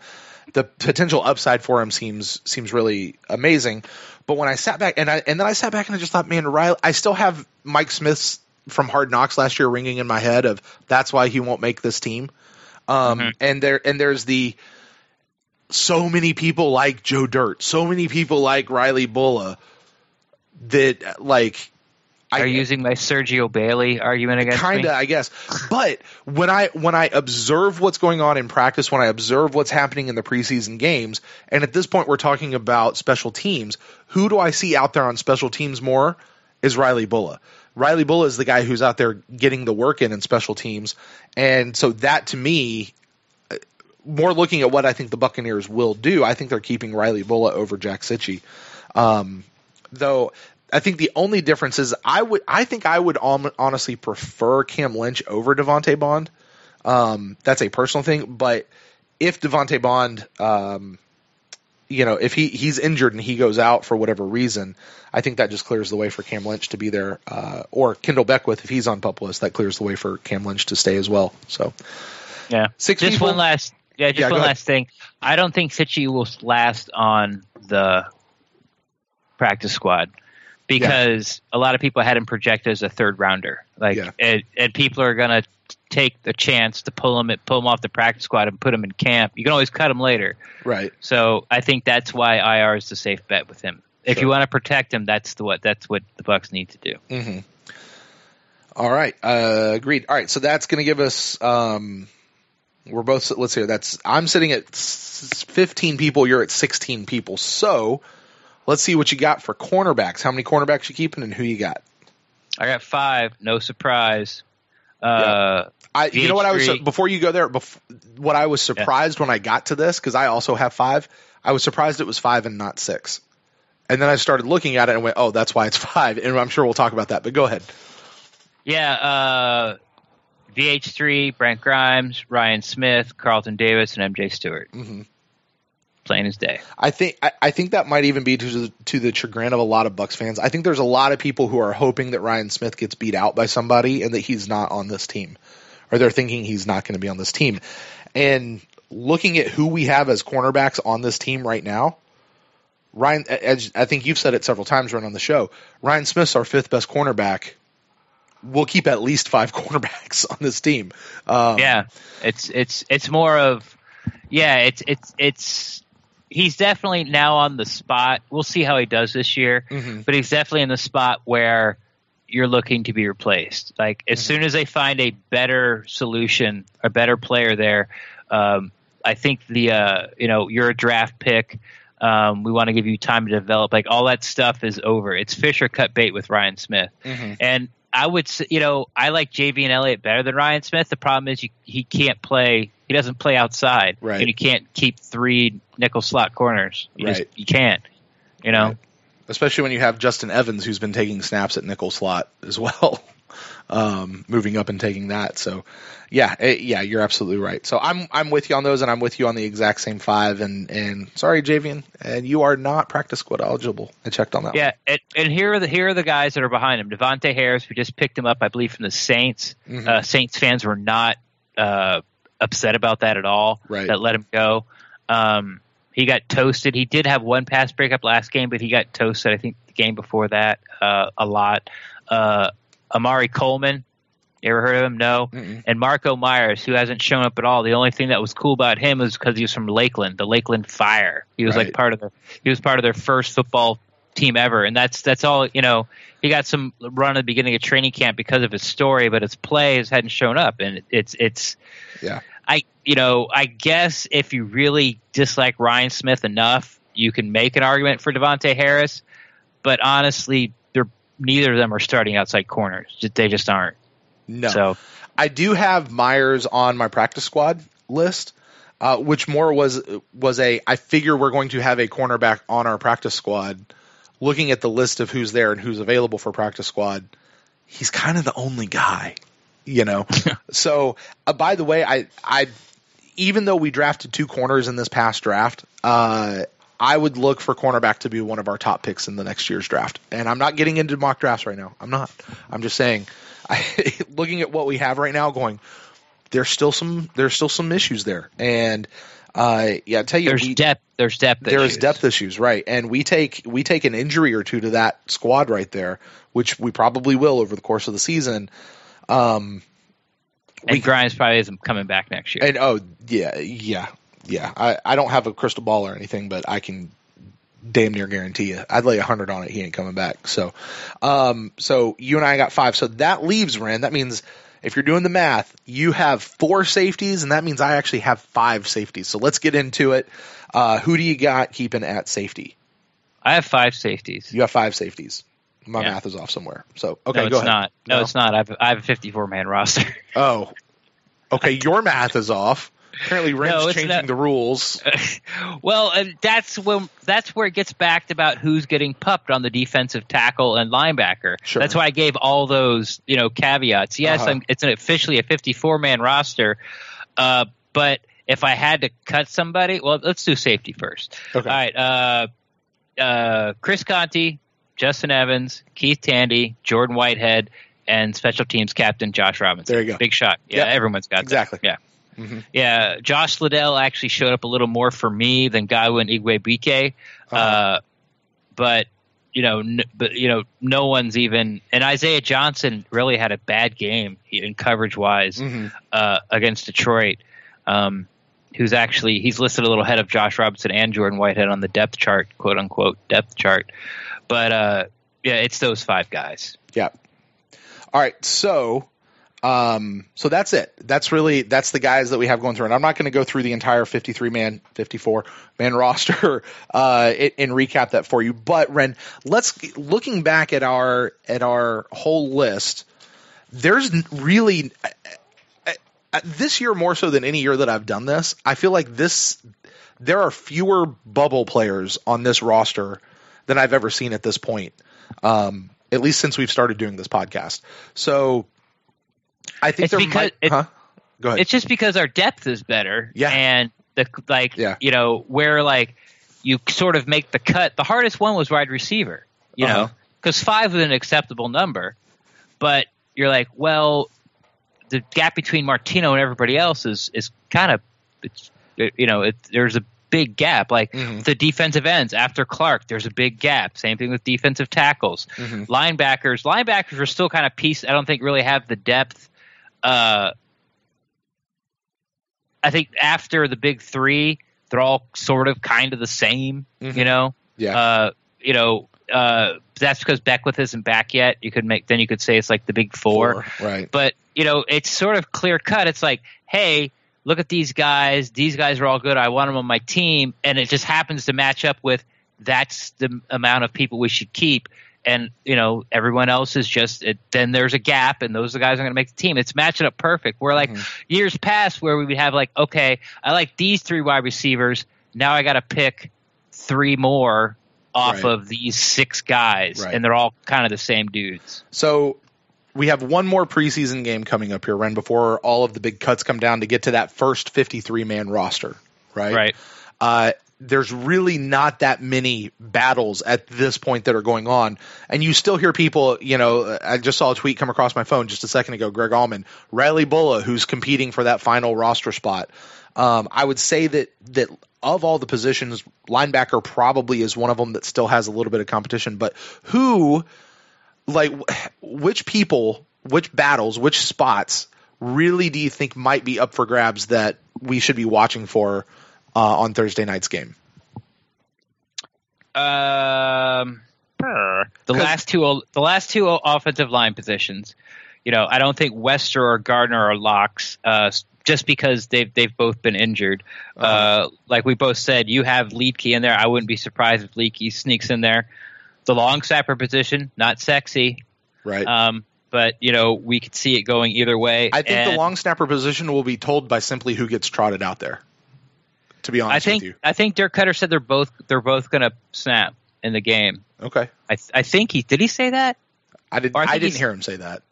The potential upside for him seems really amazing. But when I sat back and then I sat back and I just thought, man, Riley, I still have Mike Smith's from Hard Knocks last year ringing in my head of that's why he won't make this team. And there's so many people like Joe Dirt, so many people like Riley Bulla that like are using my Sergio Bailey argument against me? Kinda, I guess. But when I observe what's going on in practice, when I observe what's happening in the preseason games, and at this point we're talking about special teams, who do I see out there on special teams more is Riley Bulla. Riley Bulla is the guy who's out there getting the work in special teams. And so that, to me, more looking at what I think the Buccaneers will do, I think they're keeping Riley Bulla over Jack Sitchie. Though I think the only difference is I think I would honestly prefer Cam Lynch over Devontae Bond. That's a personal thing. But if Devontae Bond if he's injured and he goes out for whatever reason, I think that just clears the way for Cam Lynch to be there, or Kendall Beckwith if he's on PUP list, that clears the way for Cam Lynch to stay as well. So, yeah, one last thing. I don't think Sitchie will last on the practice squad because a lot of people had him projected as a third rounder. And people are gonna take the chance to pull him off the practice squad and put him in camp. You can always cut him later. Right. So I think that's why IR is the safe bet with him. If you want to protect him, that's what the Bucs need to do. Mm-hmm. All right. Agreed. All right. So that's going to give us, we're both, let's see, I'm sitting at 15 people. You're at 16 people. So let's see what you got for cornerbacks. How many cornerbacks you keeping and who you got? I got 5. No surprise. You know what I was before you go there. What I was surprised when I got to this, because I also have 5. I was surprised it was 5 and not 6. And then I started looking at it and went, "Oh, that's why it's 5." And I'm sure we'll talk about that. But go ahead. Yeah, VH3, Brent Grimes, Ryan Smith, Carlton Davis, and MJ Stewart. Mm-hmm. Plain as day. I think that might even be to the chagrin of a lot of Bucs fans. I think there's a lot of people who are hoping that Ryan Smith gets beat out by somebody and that he's not on this team, or they're thinking he's not going to be on this team. And looking at who we have as cornerbacks on this team right now, Ryan, as I think you've said it several times right on the show, Ryan Smith's our 5th best cornerback. We'll keep at least 5 cornerbacks on this team. It's more of it's. He's definitely now on the spot. We'll see how he does this year, but he's definitely in the spot where you're looking to be replaced. Like as soon as they find a better solution, a better player there, I think you're a draft pick. We want to give you time to develop. Like all that stuff is over. It's fish or cut bait with Ryan Smith. And I would, I like JV and Elliott better than Ryan Smith. The problem is he can't play. He doesn't play outside. Right. And you can't keep 3 nickel slot corners. You can't. Right. Especially when you have Justin Evans, who's been taking snaps at nickel slot as well, moving up and taking that. So, you're absolutely right. So I'm with you on those, and I'm with you on the exact same 5. And sorry, Javian, and you are not practice squad eligible. I checked on that. Yeah, and here are the guys that are behind him. Devontae Harris, we just picked him up, I believe, from the Saints. Saints fans were not upset about that at all. Right. That let him go. He got toasted. He did have one pass breakup last game, but he got toasted, I think, the game before that a lot. Amari Coleman You ever heard of him? No. Mm-mm. And Marco Myers, who hasn't shown up at all. The only thing that was cool about him was because he was from Lakeland, the Lakeland Fire. He was Right. part of their first football team ever, and that's all. He got some run at the beginning of training camp because of his story, but his plays hadn't shown up, and it's. Yeah. I guess if you really dislike Ryan Smith enough, you can make an argument for Devontae Harris, but honestly, neither of them are starting outside corners. They just aren't. No. So I do have Myers on my practice squad list, which more was I figure we're going to have a cornerback on our practice squad. Looking at the list of who's there and who's available for practice squad, he's kind of the only guy, So, by the way, I even though we drafted 2 corners in this past draft, I would look for cornerback to be one of our top picks in the next year's draft. And I'm not getting into mock drafts right now. I'm not. I'm just saying, looking at what we have right now, going, there's still some issues there. And I tell you, there's depth issues, right? And we take an injury or two to that squad right there, which we probably will over the course of the season. And Grimes probably isn't coming back next year. And yeah. I don't have a crystal ball or anything, but I can damn near guarantee you. I'd lay 100 on it. He ain't coming back. So you and I got 5. So that leaves, Ren. That means if you're doing the math, you have 4 safeties, and that means I actually have 5 safeties. So let's get into it. Who do you got keeping at safety? I have 5 safeties. You have 5 safeties. My math is off somewhere. So okay, no, go ahead. Not. No, it's not. I have a 54-man roster. Oh, okay. Your math is off. Apparently, Ren's changing the rules. Well, that's where it gets back about who's getting pupped on the defensive tackle and linebacker. Sure. That's why I gave all those caveats. Yes, it's officially a 54-man roster, but if I had to cut somebody, well, let's do safety first. Okay. All right, Chris Conte, Justin Evans, Keith Tandy, Jordan Whitehead, and special teams captain Josh Robinson. There you go. Big shot. Yeah, everyone's got exactly. That. Yeah. Mm-hmm. Yeah, Josh Liddell actually showed up a little more for me than Godwin Igwebuike, but no one's even. And Isaiah Johnson really had a bad game in coverage wise against Detroit. He's listed a little ahead of Josh Robinson and Jordan Whitehead on the depth chart, quote unquote depth chart. But it's those 5 guys. Yeah. All right, so that's it. That's the guys that we have going through. And I'm not going to go through the entire 54-man roster and recap that for you. But Ren, looking back at our whole list, there's really this year more so than any year that I've done this. I feel like there are fewer bubble players on this roster than I've ever seen at this point. At least since we've started doing this podcast. So I think Go ahead. It's just because our depth is better. Yeah. And where you sort of make the cut. The hardest one was wide receiver, because 5 was an acceptable number, but you're like, well, the gap between Martino and everybody else is kind of, there's a big gap. The defensive ends after Clark, there's a big gap. Same thing with defensive tackles. Linebackers are still kind of piece. I don't think really have the depth. I think after the big 3, they're all sort of kind of the same. Yeah. That's because Beckwith isn't back yet. You could say it's like the big 4. Right. But it's sort of clear cut. It's like, hey, look at these guys. These guys are all good. I want them on my team. And it just happens to match up with that's the amount of people we should keep. And, everyone else is then there's a gap, and those are the guys are going to make the team. It's matching up perfect. We're like years past where we would have okay, I like these 3 wide receivers. Now I got to pick 3 more off of these 6 guys, and they're all kind of the same dudes. So we have one more preseason game coming up here, Ren, before all of the big cuts come down to get to that first 53-man roster, right? Right. There's really not that many battles at this point that are going on. And you still hear people, I just saw a tweet come across my phone just a second ago, Greg Allman, Riley Bulla, who's competing for that final roster spot. I would say that of all the positions, linebacker probably is one of them that still has a little bit of competition. But which people battles, which spots really do you think might be up for grabs that we should be watching for on Thursday night's game? The last two offensive line positions. I don't think Wester or Gardner are locks, just because they've both been injured. Like we both said, you have Liedtke in there. I wouldn't be surprised if Liedtke sneaks in there. The long snapper position, not sexy, right? But we could see it going either way. I think the long snapper position will be told by simply who gets trotted out there. To be honest with you, I think Dirk Cutter said they're both going to snap in the game. Okay. I think did he say that? I didn't hear him say that.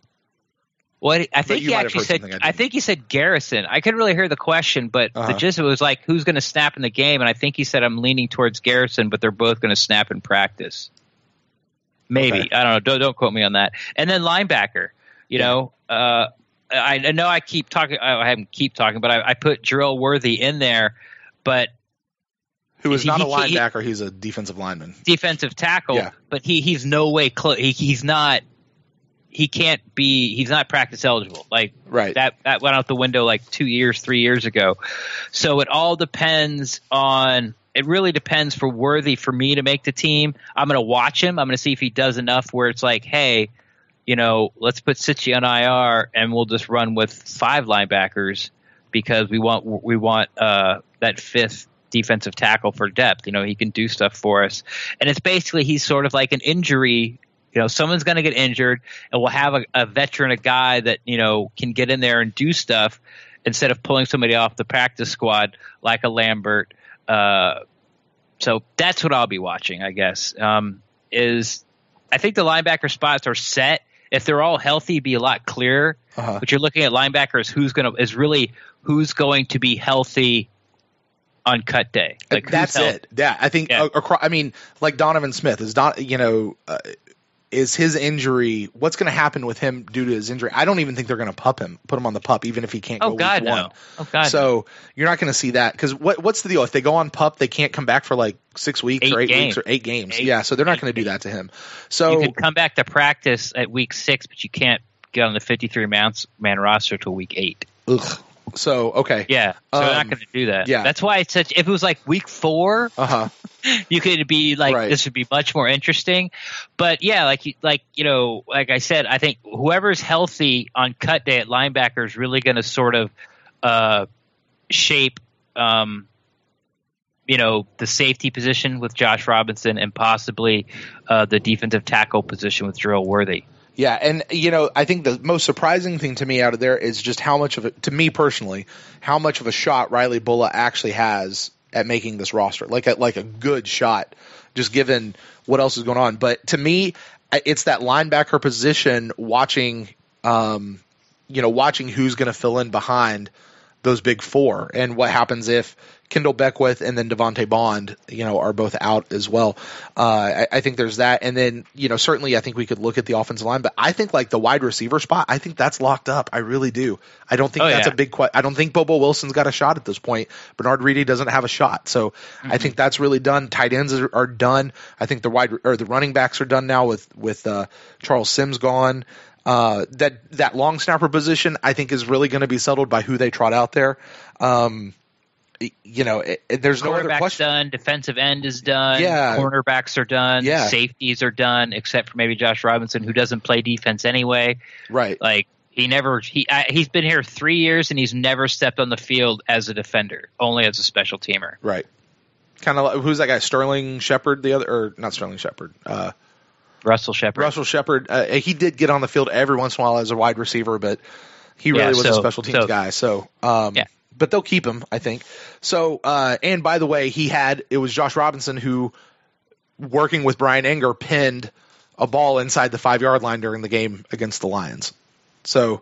Well, I think he actually said. I think he said Garrison. I couldn't really hear the question, but the gist of it was like, who's going to snap in the game? And I think he said, I'm leaning towards Garrison, but they're both going to snap in practice. Maybe. Okay. I don't know. Don't quote me on that. And then linebacker. I know I keep talking. I haven't keep talking, but I put Jarrell Worthy in there, but. Who is not a linebacker? He's a defensive lineman. Defensive tackle, yeah. But he's no way close. He's not. He can't be. He's not practice eligible. Like right. That went out the window like 3 years ago. So it all depends on. It really depends for Worthy for me to make the team. I'm going to watch him. I'm going to see if he does enough where it's like, hey, let's put Sitchy on IR and we'll just run with 5 linebackers because we want that fifth defensive tackle for depth. He can do stuff for us. And it's basically he's sort of like an injury. Someone's going to get injured and we'll have a veteran, a guy that, can get in there and do stuff instead of pulling somebody off the practice squad like a Lambert. So that's what I'll be watching, I guess, is I think the linebacker spots are set. If they're all healthy, it'd be a lot clearer. But you're looking at linebackers who's going to be healthy on cut day. Like that's it. Yeah, I think. Yeah. Like Donovan Smith is his injury. What's going to happen with him due to his injury? I don't even think they're going to put him on the PUP, even if he can't go week one. No. Oh God, so you're not going to see that because what's the deal? If they go on PUP, they can't come back for like 6 weeks or 8 weeks or 8 games. Yeah, so they're not going to do that to him. So you can come back to practice at week 6, but you can't get on the 53-man roster till week 8. Ugh. So okay, yeah, so they're not going to do that. Yeah, that's why it's such. If it was like week 4, you could be like, right. This would be much more interesting. But yeah, like I said, I think whoever's healthy on cut day at linebacker is really going to sort of shape, the safety position with Josh Robinson and possibly the defensive tackle position with Jarrell Worthy. Yeah, and I think the most surprising thing to me out of there is just how much of it, to me personally, how much of a shot Riley Bulla actually has at making this roster, like a good shot, just given what else is going on. But to me, it's that linebacker position, watching who's going to fill in behind those big 4, and what happens if Kendall Beckwith and then Devontae Bond, are both out as well. I think there's that. And then, certainly I think we could look at the offensive line, but I think like the wide receiver spot, I think that's locked up. I really do. I don't think that's a big question. I don't think Bobo Wilson's got a shot at this point. Bernard Reedy doesn't have a shot. So I think that's really done. Tight ends are done. I think the running backs are done now with Charles Sims gone. That long snapper position, I think, is really going to be settled by who they trot out there. There's no other question. Done. Defensive end is done. Yeah. Cornerbacks are done. Yeah. Safeties are done, except for maybe Josh Robinson, who doesn't play defense anyway. Right. Like he's been here 3 years and he's never stepped on the field as a defender, only as a special teamer. Right. Kind of like, who's that guy? Sterling Shepard, not Sterling Shepard. Russell Shepard. Russell Shepard. He did get on the field every once in a while as a wide receiver, but he really was a special teams guy. So, but they'll keep him, I think. So, and by the way, it was Josh Robinson who, working with Brian Enger, pinned a ball inside the 5-yard line during the game against the Lions. So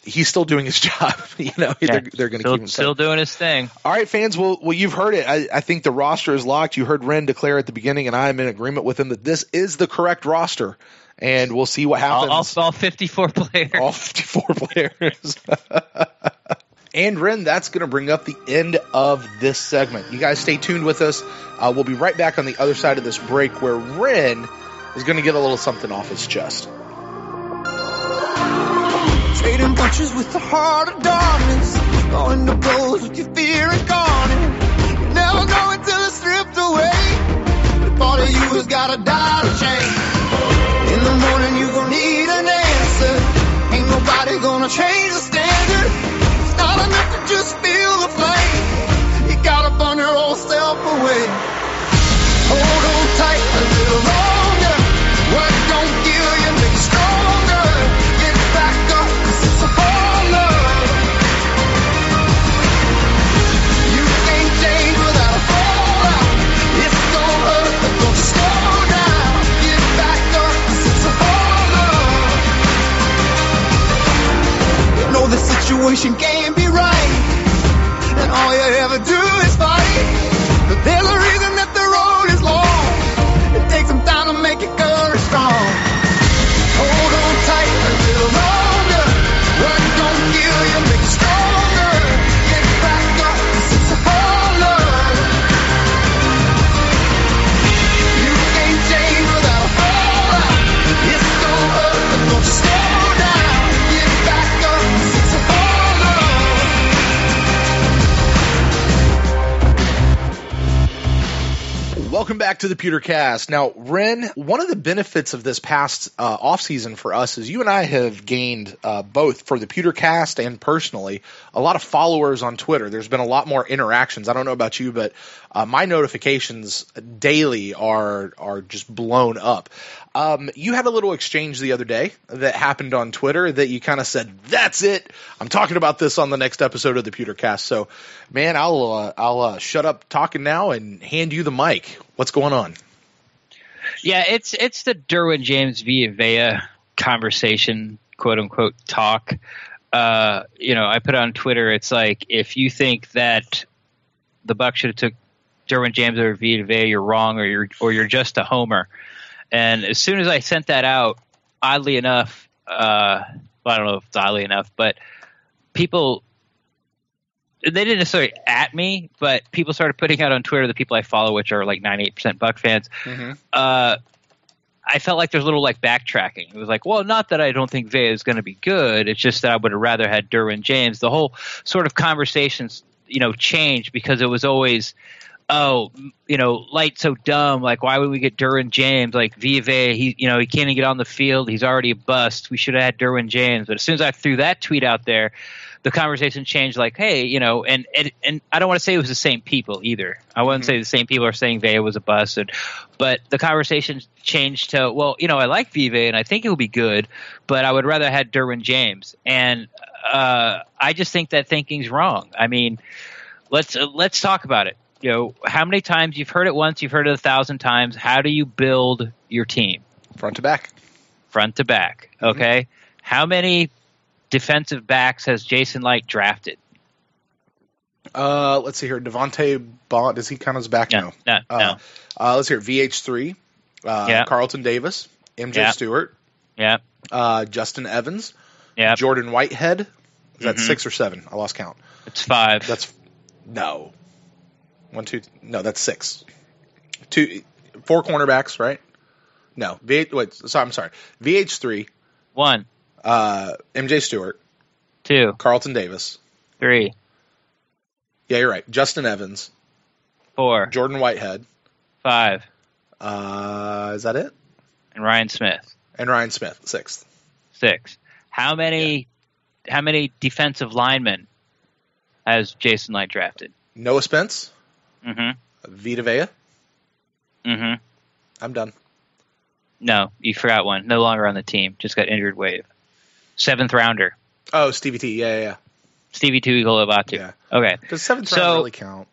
he's still doing his job. They're going to keep him still doing his thing. All right, fans. Well, you've heard it. I think the roster is locked. You heard Ren declare at the beginning, and I am in agreement with him that this is the correct roster. And we'll see what happens. All 54 players. All 54 players. And Ren, that's going to bring up the end of this segment. You guys stay tuned with us. We'll be right back on the other side of this break where Ren is going to get a little something off his chest. trading punches with the heart of darkness, going to blows with your fear incarnate. You never know until it's stripped away. The part of you has gotta die to change. In the morning you gon' need an answer. Ain't nobody gonna change the standard. It's not enough to just feel the flame. You gotta burn your old self away. Hold on tight a little longer. What don't kill you make you stronger. Get back up, 'cause it's a fallout. You can't change without a fallout. It's gonna hurt, but don't slow down. Get back up, 'cause it's a fallout. You know the situation can't be right, and all you ever do is fight. But there's a reason that the road is long. It takes some time to make your courage strong. Hold on tight a little longer. What don't kill you make you stronger. Get back up, 'cause it's a fallout. You can't change without a fallout. It's gonna hurt, but don't you slow down. Get back up, 'cause it's a fallout. Welcome back to the Pewtercast. Now, Ren, one of the benefits of this past offseason for us is you and I have gained, both for the Pewtercast and personally, a lot of followers on Twitter. There's been a lot more interactions. I don't know about you, but my notifications daily are just blown up. You had a little exchange the other day that happened on Twitter that you kind of said, "That's it. I'm talking about this on the next episode of the Pewtercast." So, man, I'll shut up talking now and hand you the mic. What's going on? Yeah, it's the Derwin James Vita Vea conversation, quote unquote talk. I put on Twitter. It's like, if you think that the Bucs should have took Derwin James over Vita Vea, you're wrong, or you're just a homer. And as soon as I sent that out, oddly enough, I don't know if it's oddly enough, but people, they didn't necessarily at me, but people started putting out on Twitter, the people I follow, which are like 98% Buck fans. Mm-hmm. I felt like there's a little like backtracking. It was like, well, not that I don't think Vea is going to be good. It's just that I would have rather had Derwin James. The whole sort of conversations, changed because it was always, Light's so dumb. Like, why would we get Derwin James? Like, Vita Vea, he can't even get on the field. He's already a bust. We should have had Derwin James. But as soon as I threw that tweet out there, the conversation changed. Like, hey, and I don't want to say it was the same people either. I wouldn't say the same people are saying Vea was a bust. But the conversation changed to, well, I like Vita Vea and I think he'll be good, but I would rather have had Derwin James. And I just think that thinking's wrong. I mean, let's talk about it. How many times you've heard it once, you've heard it 1,000 times. How do you build your team? Front to back. Front to back. Okay. Mm-hmm. How many defensive backs has Jason Light drafted? Let's see here. Devontae Bond, does he count as back? No. Let's hear VH3. Carlton Davis. MJ Stewart. Yeah. Justin Evans. Yeah. Jordan Whitehead. Is that 6 or 7? I lost count. It's 5. No. 1, 2. No, that's 6. 4 cornerbacks, right? No. I'm sorry. VH3. 1. MJ Stewart. 2. Carlton Davis. 3. Yeah, you're right. Justin Evans. 4. Jordan Whitehead. 5. Is that it? And Ryan Smith. 6th. 6. How many defensive linemen has Jason Light drafted? Noah Spence. Mm-hmm. Vita Vea. Mm-hmm. I'm done. No, you forgot one. No longer on the team. Just got injured wave. 7th rounder. Oh, Stevie T. Yeah. Stevie Tuigalovatu. Yeah. Okay. Does 7th round really count?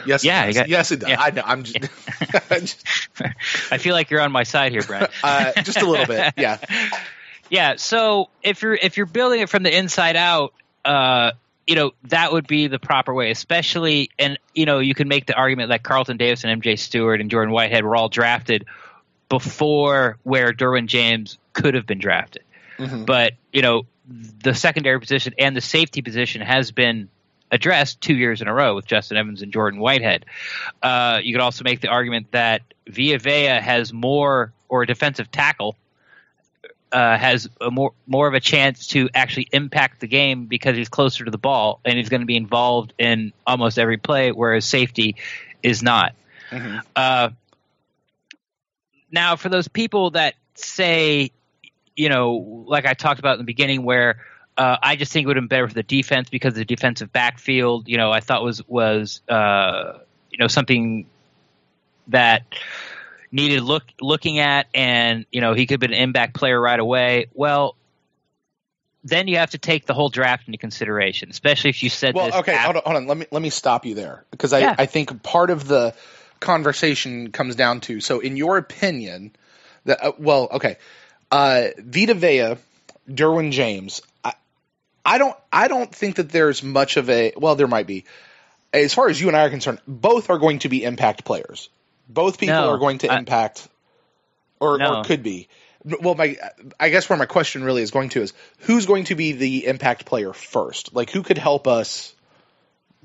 Yes. Yeah. Yes, it does. Yeah. I know. I'm just. I feel like you're on my side here, Brent. Just a little bit. Yeah. Yeah. So if you're building it from the inside out, that would be the proper way, especially, and, you can make the argument that Carlton Davis and MJ Stewart and Jordan Whitehead were all drafted before where Derwin James could have been drafted. Mm-hmm. But, the secondary position and the safety position has been addressed 2 years in a row with Justin Evans and Jordan Whitehead. You could also make the argument that Vita Vea has more, or a defensive tackle, has a more of a chance to actually impact the game because he's closer to the ball and he's going to be involved in almost every play, whereas safety is not. Mm-hmm. Now, for those people that say, like I talked about in the beginning, where I just think it would have been better for the defense because the defensive backfield, I thought was something that needed looking at, and he could have been an impact player right away. Well, then you have to take the whole draft into consideration, especially if you said this. Okay, hold on. Let me stop you there because I think part of the conversation comes down to, so in your opinion, that Vita Vea, Derwin James, I don't think that there's much of a, well, there might be. As far as you and I are concerned, both are going to be impact players. Both people are going to impact, or could be. Well, I guess where my question really is going to is, who's going to be the impact player first? Like, who could help us,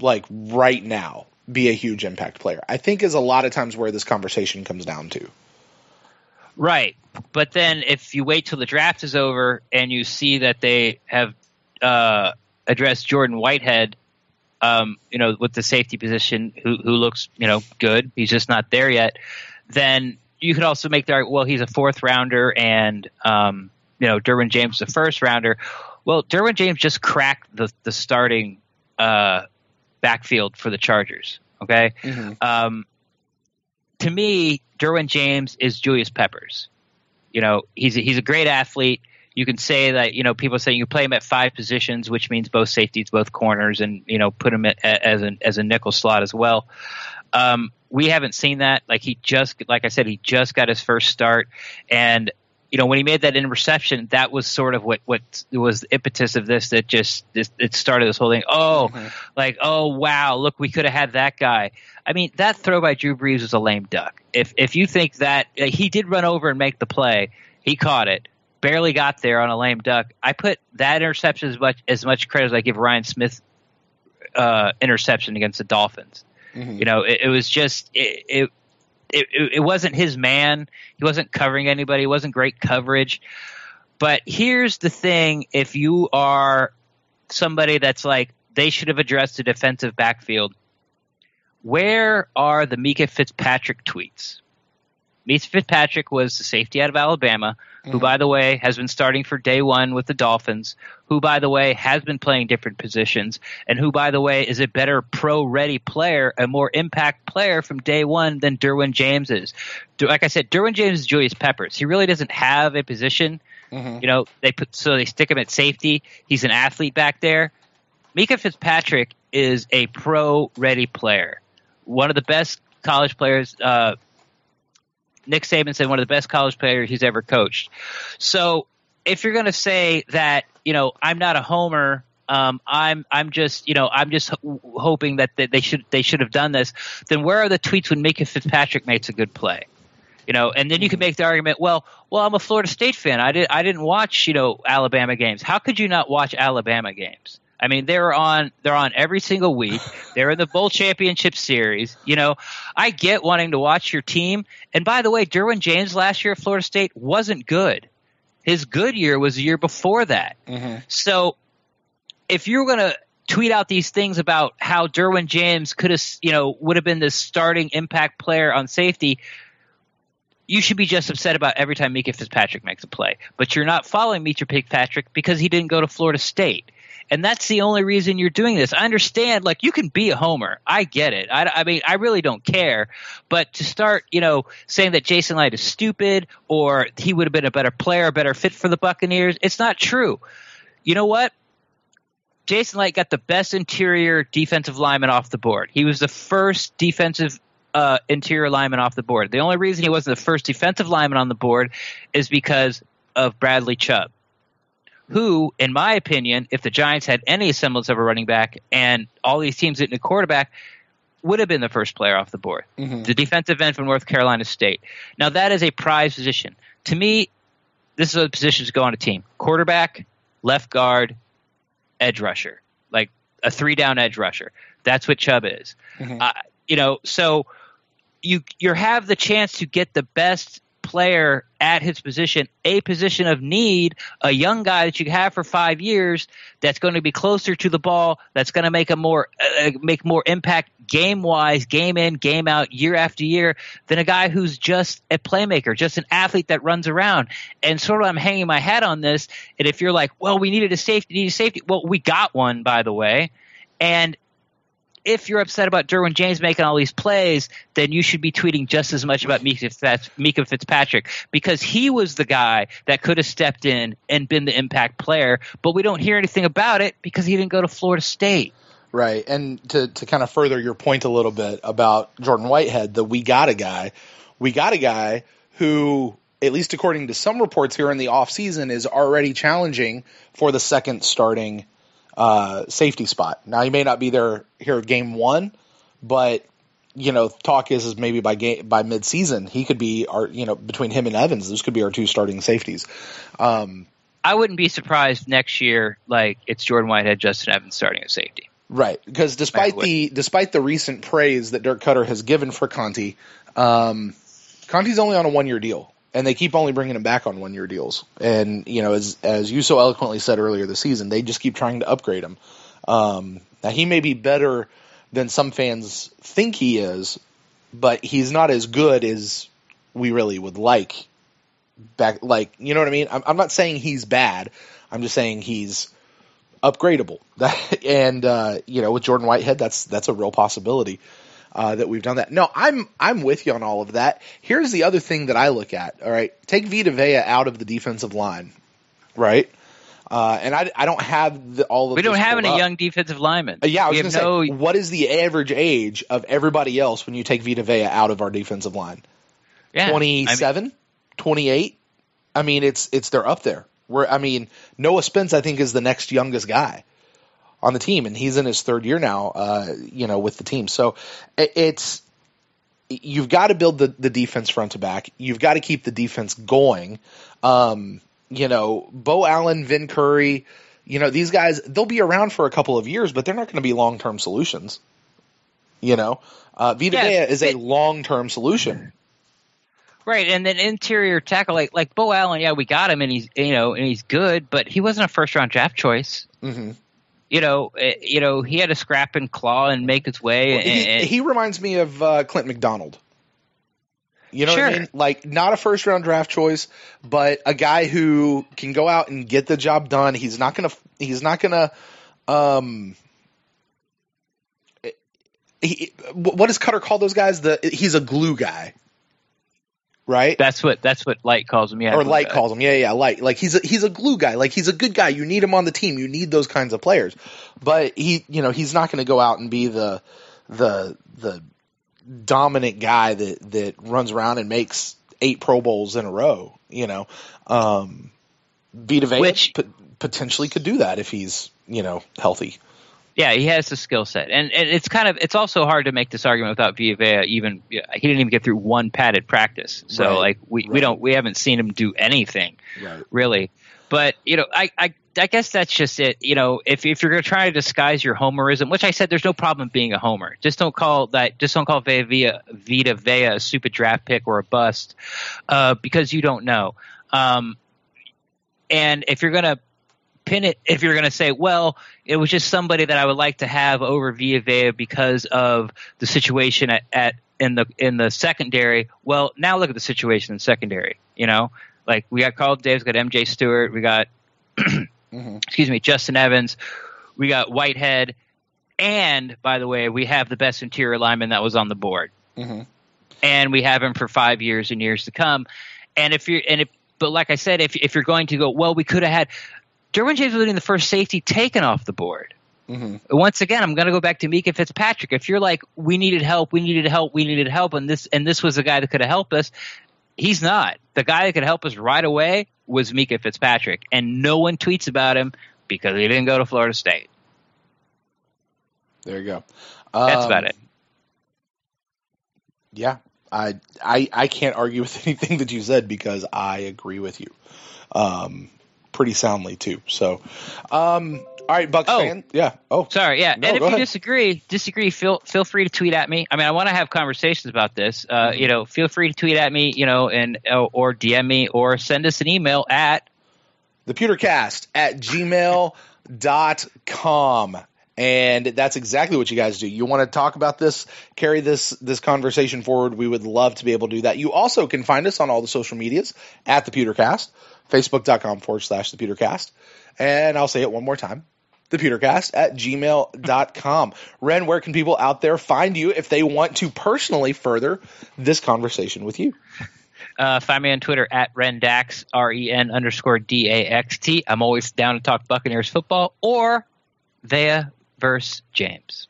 like, right now be a huge impact player? I think is a lot of times where this conversation comes down to. Right. But then if you wait till the draft is over and you see that they have addressed Jordan Whitehead, with the safety position, who looks, good, he's just not there yet, then you could also make the argument, well, he's a fourth rounder and, Derwin James is a first rounder. Well, Derwin James just cracked the starting backfield for the Chargers. Okay. Mm-hmm. To me, Derwin James is Julius Peppers. He's a great athlete. You can say that, people say you play him at 5 positions, which means both safeties, both corners, and, put him as a nickel slot as well. We haven't seen that. Like I said, he just got his first start. And, when he made that interception, that was sort of what was the impetus of this, that it started this whole thing. Oh, wow, look, we could have had that guy. I mean, that throw by Drew Brees was a lame duck. If you think that he did run over and make the play, he caught it. Barely got there on a lame duck. I put that interception as much credit as I give Ryan Smith interception against the Dolphins. Mm-hmm. It was just it wasn't his man. He wasn't covering anybody. It wasn't great coverage. But here's the thing: if you are somebody that's like, they should have addressed the defensive backfield, where are the Micah Fitzpatrick tweets? Micah Fitzpatrick was the safety out of Alabama, who, by the way, has been starting for day one with the Dolphins, who, by the way, has been playing different positions, and who, by the way, is a better pro-ready player, a more impact player from day one than Derwin James is. Like I said, Derwin James is Julius Peppers. He really doesn't have a position. Mm-hmm. They stick him at safety. He's an athlete back there. Micah Fitzpatrick is a pro-ready player, one of the best college players. Nick Saban said one of the best college players he's ever coached. So if you're going to say that, I'm not a homer, I'm just hoping that they should have done this, then where are the tweets when Micah Fitzpatrick makes a good play? And then you can make the argument, well, I'm a Florida State fan. I didn't watch, Alabama games. How could you not watch Alabama games? I mean, they're on every single week. They're in the Bowl Championship Series. I get wanting to watch your team. And by the way, Derwin James last year at Florida State wasn't good. His good year was the year before that. Mm-hmm. So if you're going to tweet out these things about how Derwin James could have, would have been the starting impact player on safety, you should be just upset about every time Micah Fitzpatrick makes a play. But you're not following Micah Fitzpatrick because he didn't go to Florida State. And that's the only reason you're doing this. I understand, like, you can be a homer. I get it. I mean, I really don't care. But to start, saying that Jason Light is stupid or he would have been a better player, a better fit for the Buccaneers, it's not true. You know what? Jason Light got the best interior defensive lineman off the board. He was the first defensive interior lineman off the board. The only reason he wasn't the first defensive lineman on the board is because of Bradley Chubb, who, in my opinion, if the Giants had any semblance of a running back and all these teams didn't a quarterback, would have been the first player off the board. Mm-hmm. The defensive end from North Carolina State. Now, that is a prized position. To me, this is what positions go on a team. Quarterback, left guard, edge rusher. Like a 3-down edge rusher. That's what Chubb is. Mm-hmm. So you have the chance to get the best player at his position, a position of need, a young guy that you can have for 5 years that's going to be closer to the ball, that's going to make make more impact game-wise, game in, game out, year after year, than a guy who's just a playmaker, just an athlete that runs around. And sort of I'm hanging my hat on this. And if you're like, well, we needed a safety. Well, we got one, by the way. And if you're upset about Derwin James making all these plays, then you should be tweeting just as much about Mika Fitzpatrick, because he was the guy that could have stepped in and been the impact player, but we don't hear anything about it because he didn't go to Florida State. Right. And to kind of further your point a little bit about Jordan Whitehead, we got a guy who, at least according to some reports here in the offseason, is already challenging for the second starting safety spot. Now, he may not be there here game one, but talk is maybe by midseason he could be our, between him and Evans, those could be our two starting safeties. I wouldn't be surprised next year, like it's Jordan Whitehead, Justin Evans starting at safety. Right, because despite the recent praise that Dirk Cutter has given for Conti, Conti's only on a 1-year deal. And they keep only bringing him back on 1-year deals. And, as you so eloquently said earlier this season, they just keep trying to upgrade him. Now, he may be better than some fans think he is, but he's not as good as we really would like. You know what I mean? I'm not saying he's bad. I'm just saying he's upgradable. And, with Jordan Whitehead, that's a real possibility. That we've done that. No, I'm with you on all of that. Here's the other thing that I look at. All right, take Vita Vea out of the defensive line, right? And I don't have all of. We don't have any young defensive linemen. Yeah, I was going to say, what is the average age of everybody else when you take Vita Vea out of our defensive line? Yeah, 27, 28. I mean, they're up there. Noah Spence, I think, is the next youngest guy on the team, and he's in his third year now, with the team. So you've got to build the defense front to back. You've got to keep the defense going. Bo Allen, Vin Curry, these guys, they'll be around for a couple of years, but they're not going to be long-term solutions. Vita Vea is a long-term solution. Right, and then interior tackle like Bo Allen, yeah, we got him, and he's good, but he wasn't a first-round draft choice. Mm-hmm. He had to scrap and claw and make his way. Well, he reminds me of Clint McDonald. You know sure. what I mean? Like, not a first-round draft choice, but a guy who can go out and get the job done. He's not gonna. What does Cutter call those guys? He's a glue guy. Right? That's what Light calls him. Yeah, or Light calls him. Yeah, Light. Like he's a glue guy. Like he's a good guy. You need him on the team. You need those kinds of players. But he's not going to go out and be the dominant guy that runs around and makes 8 Pro Bowls in a row. Vita Vea potentially could do that if he's healthy. Yeah, he has the skill set, and it's also hard to make this argument without Vita Vea. He didn't even get through one padded practice, so we haven't seen him do anything really. But I guess that's just it. If you're going to try to disguise your homerism, which I said there's no problem being a homer, just don't call Vita Vea a stupid draft pick or a bust, because you don't know. And if you're going to pin it, if you're going to say, well, it was just somebody that I would like to have over Vita Vea because of the situation in the secondary. Well, now look at the situation in the secondary. Like we got Carl Davis, we got MJ Stewart, we got Justin Evans, we got Whitehead, and by the way, we have the best interior lineman that was on the board, and we have him for 5 years and years to come. But like I said, if you're going to go, well, we could have had Derwin James was the first safety taken off the board. Once again, I'm going to go back to Mika Fitzpatrick. If you're like, we needed help, and this was the guy that could have helped us, he's not. The guy that could help us right away was Mika Fitzpatrick, and no one tweets about him because he didn't go to Florida State. There you go. That's about it. Yeah, I can't argue with anything that you said because I agree with you. Pretty soundly too. So, all All right, Bucks fan. Yeah. Oh, sorry. Yeah. No, and if go you ahead. disagree, feel free to tweet at me. I mean, I want to have conversations about this. Feel free to tweet at me, and or DM me or send us an email at thepewtercast@gmail.com. And that's exactly what you guys do. You want to talk about this, carry this conversation forward, we would love to be able to do that. You also can find us on all the social medias at The Pewtercast, facebook.com/ThePewtercast. And I'll say it one more time, thepewtercast@gmail.com. Ren, where can people out there find you if they want to personally further this conversation with you? Find me on Twitter at Rendax, REN_DAXT. I'm always down to talk Buccaneers football or Vea versus James.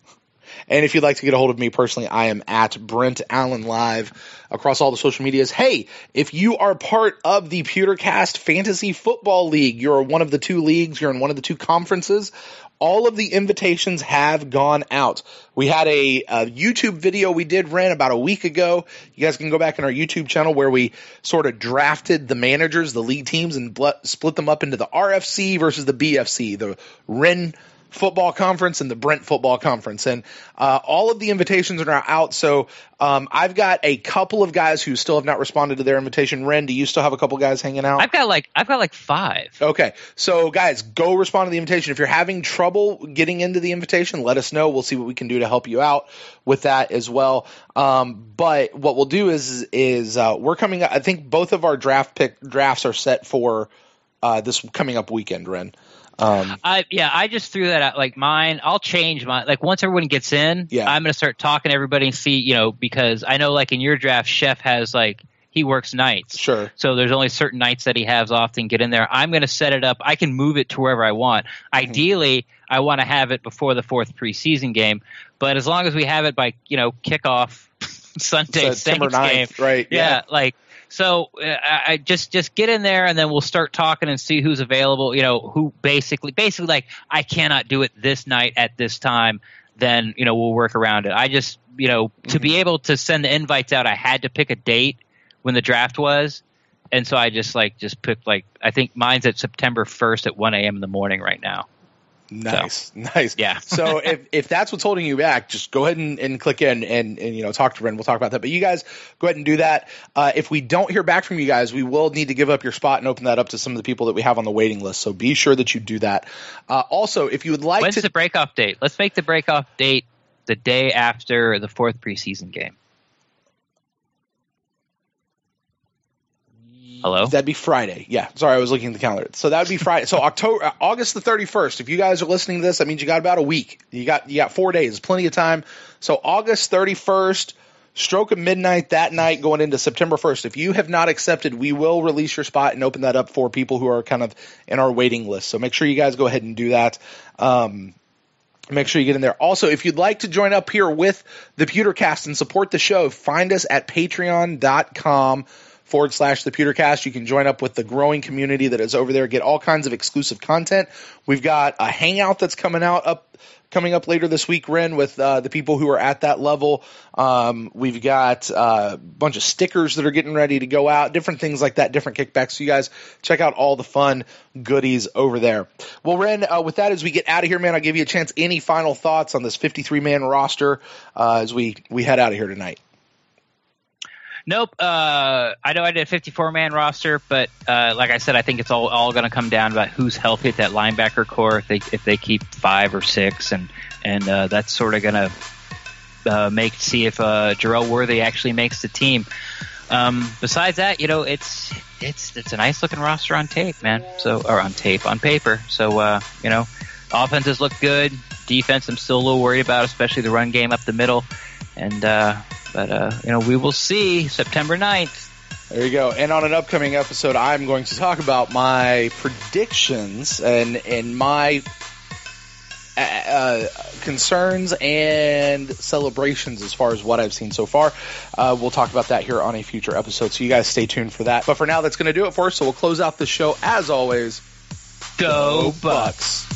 And if you'd like to get a hold of me personally, I am at Brent Allen Live across all the social medias. Hey, if you are part of the Pewtercast Fantasy Football League, you're one of the two leagues, you're in one of the two conferences, all of the invitations have gone out. We had a YouTube video we did, Ren, about a week ago. You guys can go back in our YouTube channel where we sort of drafted the managers, the league teams, and split them up into the RFC versus the BFC, the Ren Football Conference and the Brent Football Conference. And all of the invitations are now out. So I've got a couple of guys who still have not responded to their invitation. Ren, do you still have a couple guys hanging out? I've got like 5. Okay. So guys, go respond to the invitation. If you're having trouble getting into the invitation, let us know. We'll see what we can do to help you out with that as well. But what we'll do is we're coming up. I think both of our drafts are set for this coming up weekend, Ren. I just threw that out. Like mine, I'll change mine. Like once everyone gets in, I'm going to start talking to everybody and see, because I know like in your draft, Chef has he works nights. Sure. So there's only certain nights that he has off and get in there. I'm going to set it up. I can move it to wherever I want. Ideally, I want to have it before the 4th preseason game, but as long as we have it by, kickoff Sunday, September 9th, game. Right. Yeah. So I just get in there and then we'll start talking and see who's available, who basically like I cannot do it this night at this time, then, we'll work around it. I just, to be able to send the invites out, I had to pick a date when the draft was. And so I just picked I think mine's at September 1st at 1 a.m. in the morning right now. Nice. Yeah. So if that's what's holding you back, just go ahead and click in and talk to Ren. We'll talk about that. But you guys go ahead and do that. If we don't hear back from you guys, we will need to give up your spot and open that up to some of the people that we have on the waiting list. So be sure that you do that. Also, if you would like When's the breakoff date? Let's make the breakoff date the day after the 4th preseason game. Hello? That'd be Friday. Yeah. Sorry, I was looking at the calendar. So that would be Friday. So August the 31st. If you guys are listening to this, that means you got about a week. You got 4 days, plenty of time. So August 31st, stroke of midnight that night going into September 1st. If you have not accepted, we will release your spot and open that up for people who are kind of in our waiting list. So make sure you guys go ahead and do that. Make sure you get in there. Also, if you'd like to join up here with the Pewtercast and support the show, find us at patreon.com/the Pewtercast. You can join up with the growing community that is over there, get all kinds of exclusive content. We've got a hangout that's coming up later this week, Ren, with the people who are at that level. We've got a bunch of stickers that are getting ready to go out, different things like that, different kickbacks. So you guys check out all the fun goodies over there. Well, Ren, with that, as we get out of here, man, I'll give you a chance. Any final thoughts on this 53-man roster as we head out of here tonight? Nope. I know I did a 54-man roster, but like I said, I think it's all going to come down about who's healthy at that linebacker core. If they keep 5 or 6, and that's sort of going to see if Jarrell Worthy actually makes the team. Besides that, it's a nice looking roster on tape, man. On paper. So offenses look good. Defense, I'm still a little worried about, especially the run game up the middle, and. But we will see September 9th. There you go. And on an upcoming episode, I'm going to talk about my predictions and my concerns and celebrations as far as what I've seen so far. We'll talk about that here on a future episode, so you guys stay tuned for that. But for now, that's going to do it for us, so we'll close out the show as always. Go Bucks!